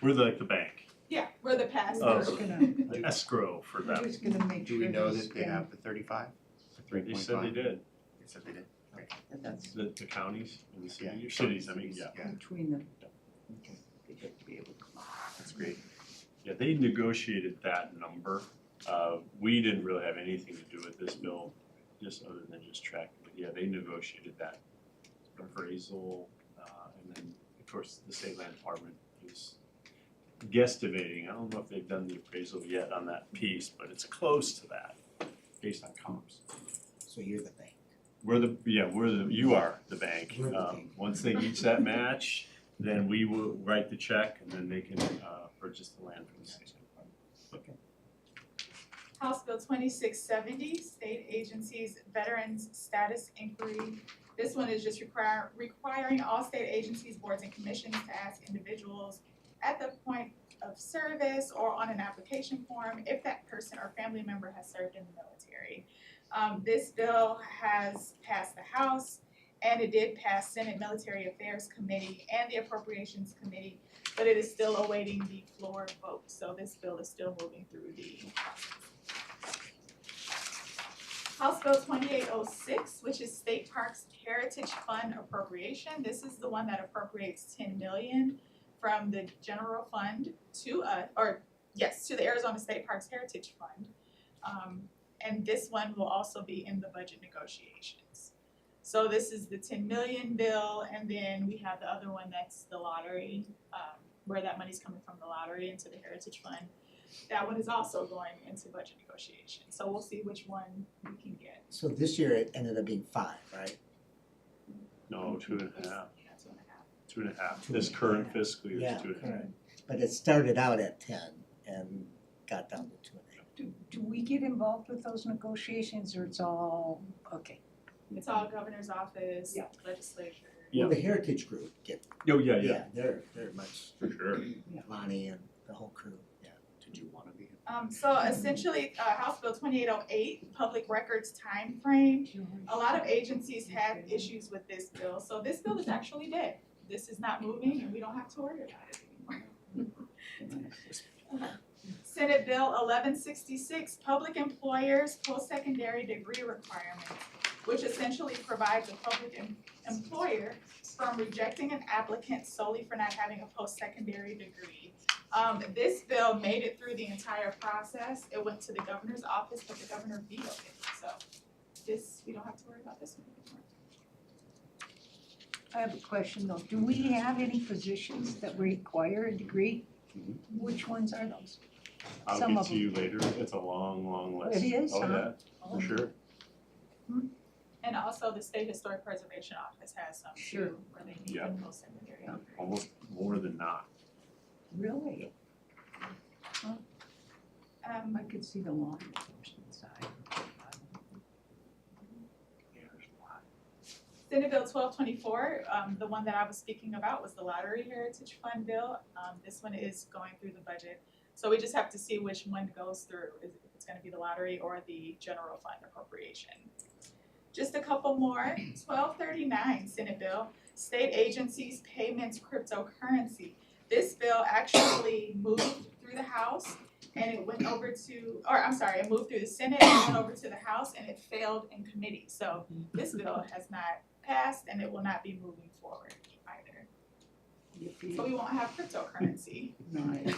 We're like the bank. Yeah, we're the pass Oh, through. the escrow for them. Just gonna make Do we sure know they that they have the 35? The 3.5? They said they did. They said they did? Okay. That's The counties and the city, Yeah. your cities, I mean, yeah. between them. They get to be able to come out. That's great. Yeah, they negotiated that number. We didn't really have anything to do with this bill, just other than just track. But yeah, they negotiated that appraisal, and then, of course, the state land department is guesstimating. I don't know if they've done the appraisal yet on that piece, but it's close to that, based on comps. So you're the bank. You are the bank. We're the bank. Once they reach that match, then we will write the check, and then they can purchase the land from the state. Okay. House Bill 2670, State Agencies Veterans Status Inquiry. This one is just requiring all state agencies, boards, and commissions to ask individuals at the point of service or on an application form if that person or family member has served in the military. This bill has passed the House, and it did pass Senate Military Affairs Committee and the Appropriations Committee, but it is still awaiting the floor vote. So this bill is still moving through the process. House Bill 2806, which is State Parks Heritage Fund appropriation. This is the one that appropriates $10 million from the general fund to the Arizona State Parks Heritage Fund. And this one will also be in the budget negotiations. So this is the 10 million bill, and then we have the other one that's the lottery, where that money's coming from the lottery into the Heritage Fund. That one is also going into budget negotiations. So we'll see which one we can get. So this year it ended up being 5, right? No, 2.5. Yeah, 2.5. 2.5. This current fiscal year Yeah, is 2.5. correct. But it started out at 10 and got down to 2.5. Do we get involved with those negotiations or it's all, okay? It's all governor's office, legislature. Yeah. Well, the Heritage Group get. Oh, yeah. They're much. For sure. Lonnie and the whole crew, yeah. Did you want to be? So essentially, House Bill 2808, public records time frame. A lot of agencies have issues with this bill. So this bill is actually dead. This is not moving and we don't have to worry about it anymore. Senate Bill 1166, public employers post-secondary degree requirements, which essentially provides a public employer from rejecting an applicant solely for not having a post-secondary degree. This bill made it through the entire process. It went to the governor's office, but the governor vetoed it. So we don't have to worry about this one anymore. I have a question though. Do we have any positions that require a degree? Which ones are those? I'll Some get of to you later, it's a long list. It is, Oh, huh? yeah, for sure. And also the State Historic Preservation Office has some too, where they need Yeah. the most cemetery. Almost more than not. Really? I could see the lawn enforcement side. Senate Bill 1224, the one that I was speaking about was the Lottery Heritage Fund bill. This one is going through the budget. So we just have to see which one goes through, if it's gonna be the lottery or the general fund appropriation. Just a couple more, 1239 Senate Bill, State Agencies Payments Cryptocurrency. This bill actually moved through the House and it went over to, or I'm sorry, it moved through the Senate and went over to the House and it failed in committee. So this bill has not passed and it will not be moving forward either. So we won't have cryptocurrency. Nice.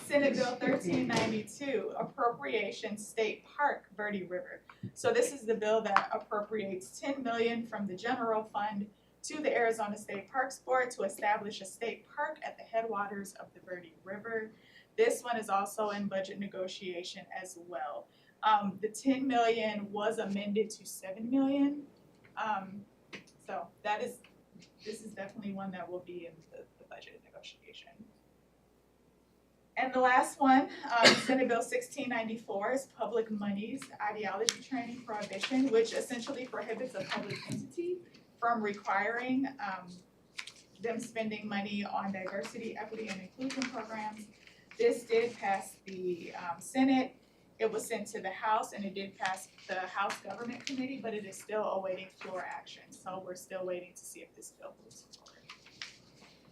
Senate Bill 1392, Appropriation State Park Verde River. So this is the bill that appropriates $10 million from the general fund to the Arizona State Parks Board to establish a state park at the headwaters of the Verde River. This one is also in budget negotiation as well. The 10 million was amended to 7 million. So this is definitely one that will be in the budget negotiation. And the last one, Senate Bill 1694 is Public Monies Ideology Training Prohibition, which essentially prohibits a public entity from requiring them spending money on diversity, equity, and inclusion programs. This did pass the Senate. It was sent to the House and it did pass the House Government Committee, but it is still awaiting floor action. So we're still waiting to see if this bill moves forward.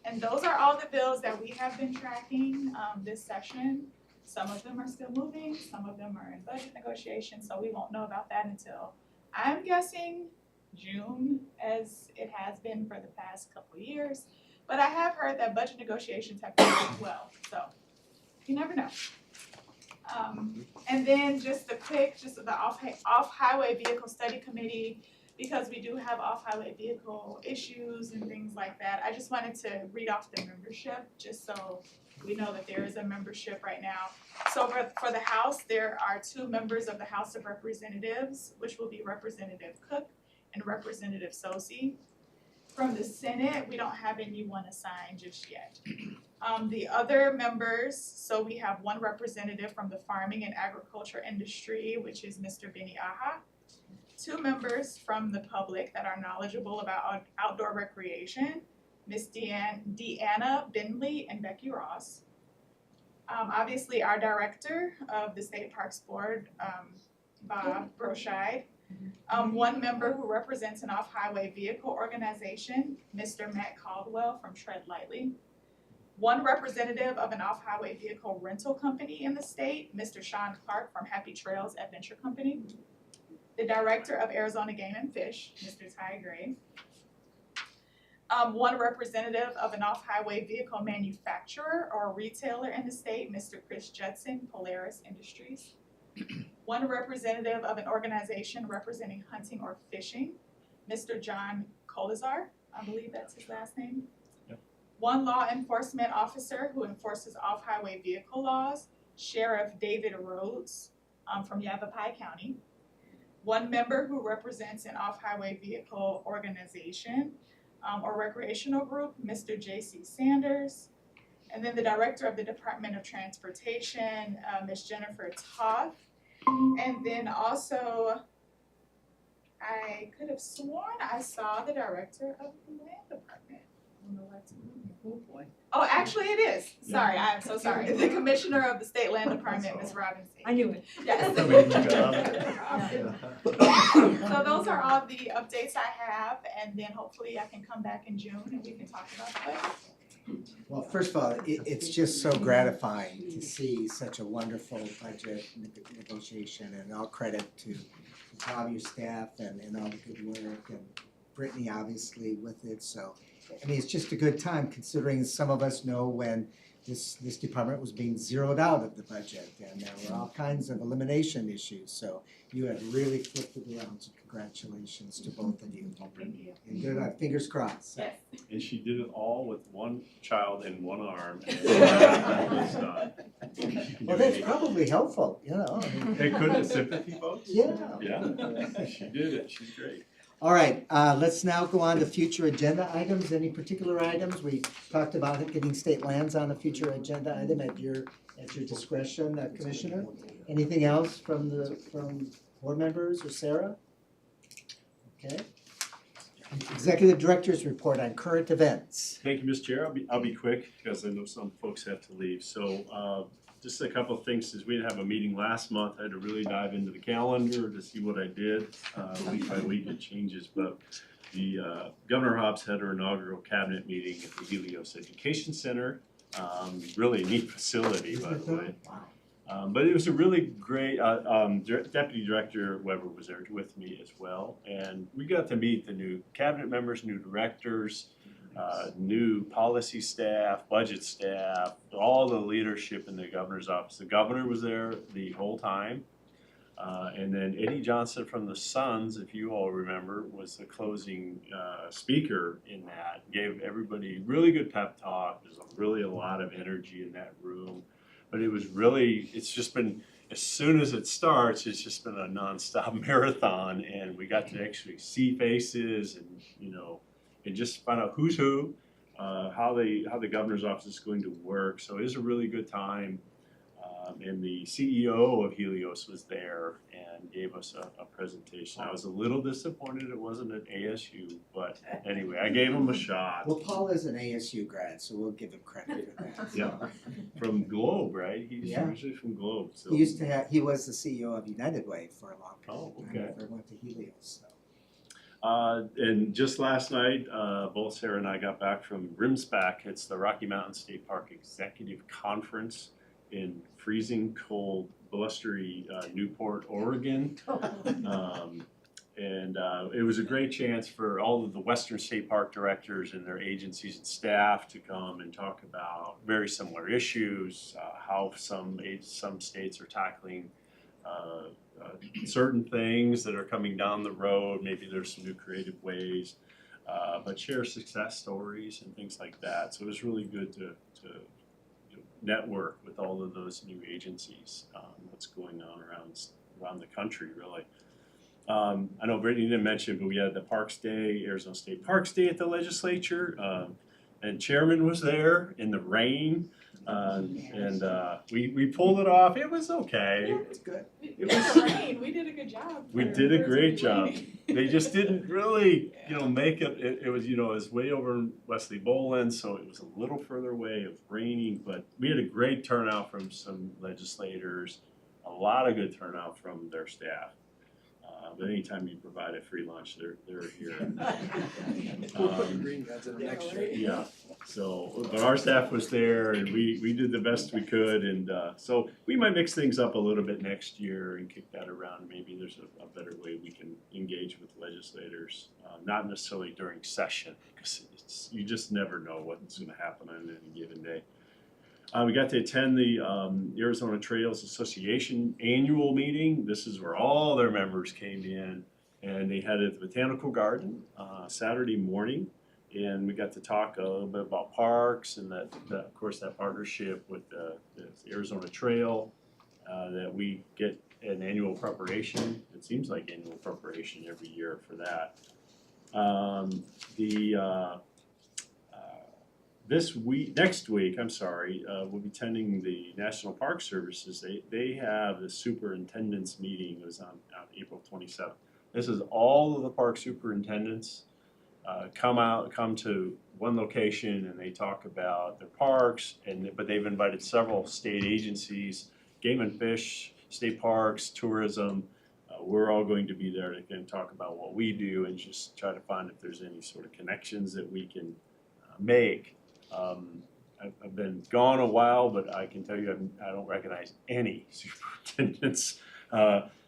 And those are all the bills that we have been tracking this session. Some of them are still moving, some of them are in budget negotiations, so we won't know about that until, I'm guessing, June, as it has been for the past couple of years. But I have heard that budget negotiations have gone well, so you never know. And then just the off-highway vehicle study committee, because we do have off-highway vehicle issues and things like that. I just wanted to read off the membership, just so we know that there is a membership right now. So for the House, there are 2 members of the House of Representatives, which will be Representative Cook and Representative Sosi. From the Senate, we don't have anyone assigned just yet. The other members, so we have 1 representative from the farming and agriculture industry, which is Mr. Benny Aha. 2 members from the public that are knowledgeable about outdoor recreation, Miss Deanna Bindley and Becky Ross. Obviously, our director of the State Parks Board, Bob Broscheid. 1 member who represents an off-highway vehicle organization, Mr. Matt Caldwell from Tread Lightly. 1 representative of an off-highway vehicle rental company in the state, Mr. Sean Clark from Happy Trails Adventure Company. The director of Arizona Game and Fish, Mr. Ty Gray. 1 representative of an off-highway vehicle manufacturer or retailer in the state, Mr. Chris Judson, Polaris Industries. 1 representative of an organization representing hunting or fishing, Mr. John Colazar, I believe that's his last name. Yep. 1 law enforcement officer who enforces off-highway vehicle laws, Sheriff David Rhodes from Yavapai County. 1 member who represents an off-highway vehicle organization or recreational group, Mr. J.C. Sanders. And then the director of the Department of Transportation, Ms. Jennifer Toth. And then also, I could have sworn I saw the director of the Land Department. I don't know what's Oh, boy. Oh, actually it is. Sorry, I'm so sorry. The Commissioner of the State Land Department, Ms. Robin Sage. I knew it. Yes. So those are all the updates I have, and then hopefully I can come back in June and we can talk about the budget. Well, first of all, it's just so gratifying to see such a wonderful budget negotiation, and all credit to all your staff and all the good work, and Brittany obviously with it, so I mean, it's just a good time considering some of us know when this department was being zeroed out of the budget and there were all kinds of elimination issues. So you have really flipped it around, so congratulations to both of you. Thank you. And good, fingers crossed. Yes. And she did it all with one child and one arm. And it's done. Well, that's probably helpful, you know. I mean- It could have sympathy votes? Yeah. Yeah, she did it, she's great. All right, let's now go on to future agenda items. Any particular items? We talked about it, getting state lands on a future agenda item at your discretion, Commissioner. Anything else from board members or Sarah? Okay. Executive Director's report on current events. Thank you, Mr. Chair. I'll be quick because I know some folks have to leave. So just a couple of things, since we didn't have a meeting last month, I had to really dive into the calendar to see what I did. Week by week it changes, but the Governor Hobbs had her inaugural cabinet meeting at the Helios Education Center. Really neat facility, by the way. But it was a really great, Deputy Director Weber was there with me as well. And we got to meet the new cabinet members, new directors, new policy staff, budget staff, all the leadership in the governor's office. The governor was there the whole time. And then Eddie Johnson from the Suns, if you all remember, was the closing speaker in that. Gave everybody really good pep talk. There's really a lot of energy in that room. But it was really, it's just been, as soon as it starts, it's just been a nonstop marathon. And we got to actually see faces and, and just find out who's who, how the governor's office is going to work. So it was a really good time. And the CEO of Helios was there and gave us a presentation. I was a little disappointed it wasn't at ASU, but anyway, I gave him a shot. Well, Paul is an ASU grad, so we'll give him credit for that. Yeah, from Globe, right? He's Yeah. usually from Globe. So. He was the CEO of United Way for a long time. Oh, okay. I went to Helios. So. And just last night, both Sarah and I got back from RIMSPAC. It's the Rocky Mountain State Park Executive Conference in freezing cold, blustery Newport, Oregon. And it was a great chance for all of the Western State Park directors and their agencies and staff to come and talk about very similar issues, how some states are tackling certain things that are coming down the road. Maybe there's some new creative ways, but share success stories and things like that. So it was really good to network with all of those new agencies, what's going on around the country, really. I know Brittany didn't mention, but we had the Parks Day, Arizona State Parks Day at the legislature, and Chairman was there in the rain, and we pulled it off. It was okay. Yeah, it's good. It was rain. We did a good job. We did a great job. They just didn't really, make it. It was, it was way over in Wesley Boland, so it was a little further away. It was raining, but we had a great turnout from some legislators. A lot of good turnout from their staff. But anytime you provide a free lunch, they're here. We're putting green guys in next year. Yeah. So, but our staff was there, and we did the best we could, and so we might mix things up a little bit next year and kick that around. Maybe there's a better way we can engage with legislators, not necessarily during session, because you just never know what's going to happen on any given day. We got to attend the Arizona Trails Association annual meeting. This is where all their members came in, and they had it at the Botanical Garden Saturday morning. And we got to talk a little bit about parks and of course, that partnership with the Arizona Trail, that we get an annual preparation. It seems like annual preparation every year for that. Next week, we'll be attending the National Park Services. They have the superintendent's meeting. It was on April 27th. This is all of the park superintendents come to one location and they talk about their parks. But they've invited several state agencies, Game and Fish, state parks, tourism. We're all going to be there to talk about what we do and just try to find if there's any sort of connections that we can make. I've been gone a while, but I can tell you I don't recognize any superintendents.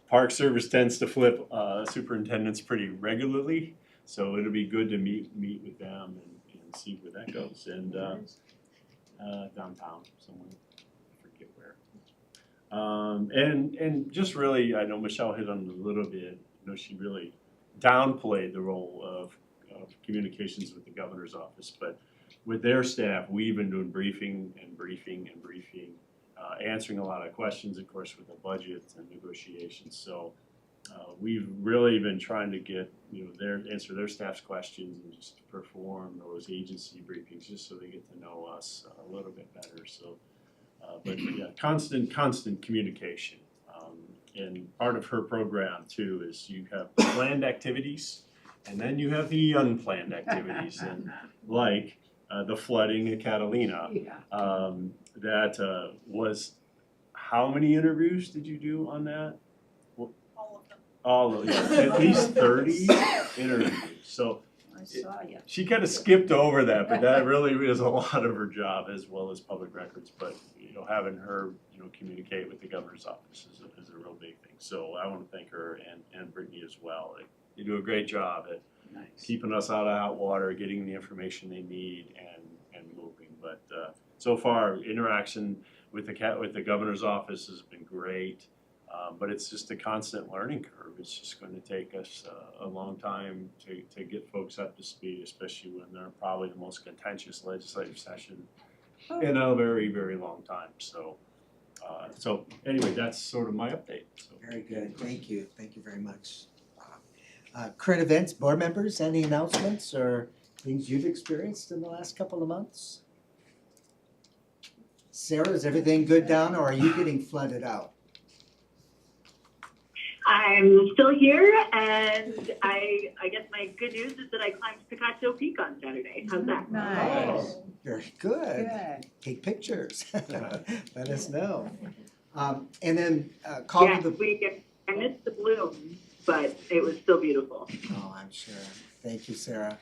Park Service tends to flip superintendents pretty regularly, so it'll be good to meet with them and to see where that goes, and downtown somewhere, I forget where. And just really, I know Michelle hit on it a little bit, you know, she really downplayed the role of communications with the governor's office, but with their staff, we've been doing briefing, answering a lot of questions, of course, with the budget and negotiations. So we've really been trying to get, you know, answer their staff's questions and just perform those agency briefings just so they get to know us a little bit better. So, but yeah, constant communication. And part of her program too is you have planned activities and then you have the unplanned activities, and like the flooding at Catalina. That was, how many interviews did you do on that? All of them, at least 30 interviews. So I saw you. she kind of skipped over that, but that really is a lot of her job, as well as public records. But you know, having her, you know, communicate with the governor's office is a real big thing. So I want to thank her and Brittany as well. They do a great job at keeping us out of hot water, getting the information they need, and moving. But so far, interaction with the governor's office has been great. But it's just a constant learning curve. It's just going to take us a long time to get folks up to speed, especially when they're probably the most contentious legislative session in a very, very long time. So, so anyway, that's sort of my update. So. Very good. Thank you very much. Current events, board members, any announcements or things you've experienced in the last couple of months? Sarah, is everything good down, or are you getting flooded out? I'm still here, and I guess my good news is that I climbed Picacho Peak on Saturday. How's that? Nice. Oh, very good. Take pictures. Let us know. And then call to the... I missed the bloom, but it was still beautiful. Oh, I'm sure. Thank you, Sarah.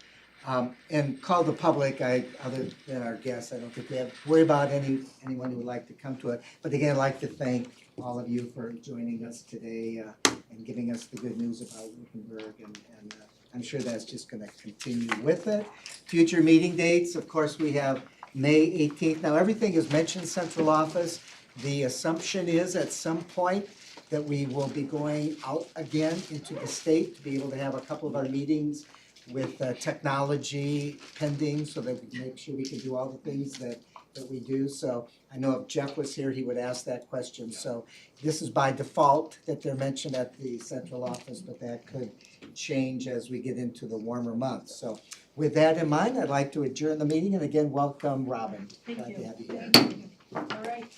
And call the public, other than our guests, I don't think we have to worry about anyone who would like to come to it. But again, I'd like to thank all of you for joining us today and giving us the good news about Wickenburg. And I'm sure that's just going to continue with it. Future meeting dates, of course, we have May 18th. Now, everything is mentioned central office. The assumption is at some point that we will be going out again into the state to be able to have a couple of our meetings with technology pending, so that we can make sure we can do all the things that we do. So I know if Jeff was here, he would ask that question. So this is by default that they're mentioned at the central office, but that could change as we get into the warmer months. So with that in mind, I'd like to adjourn the meeting, and again, welcome Robin. Thank Glad you. to have you here. All right.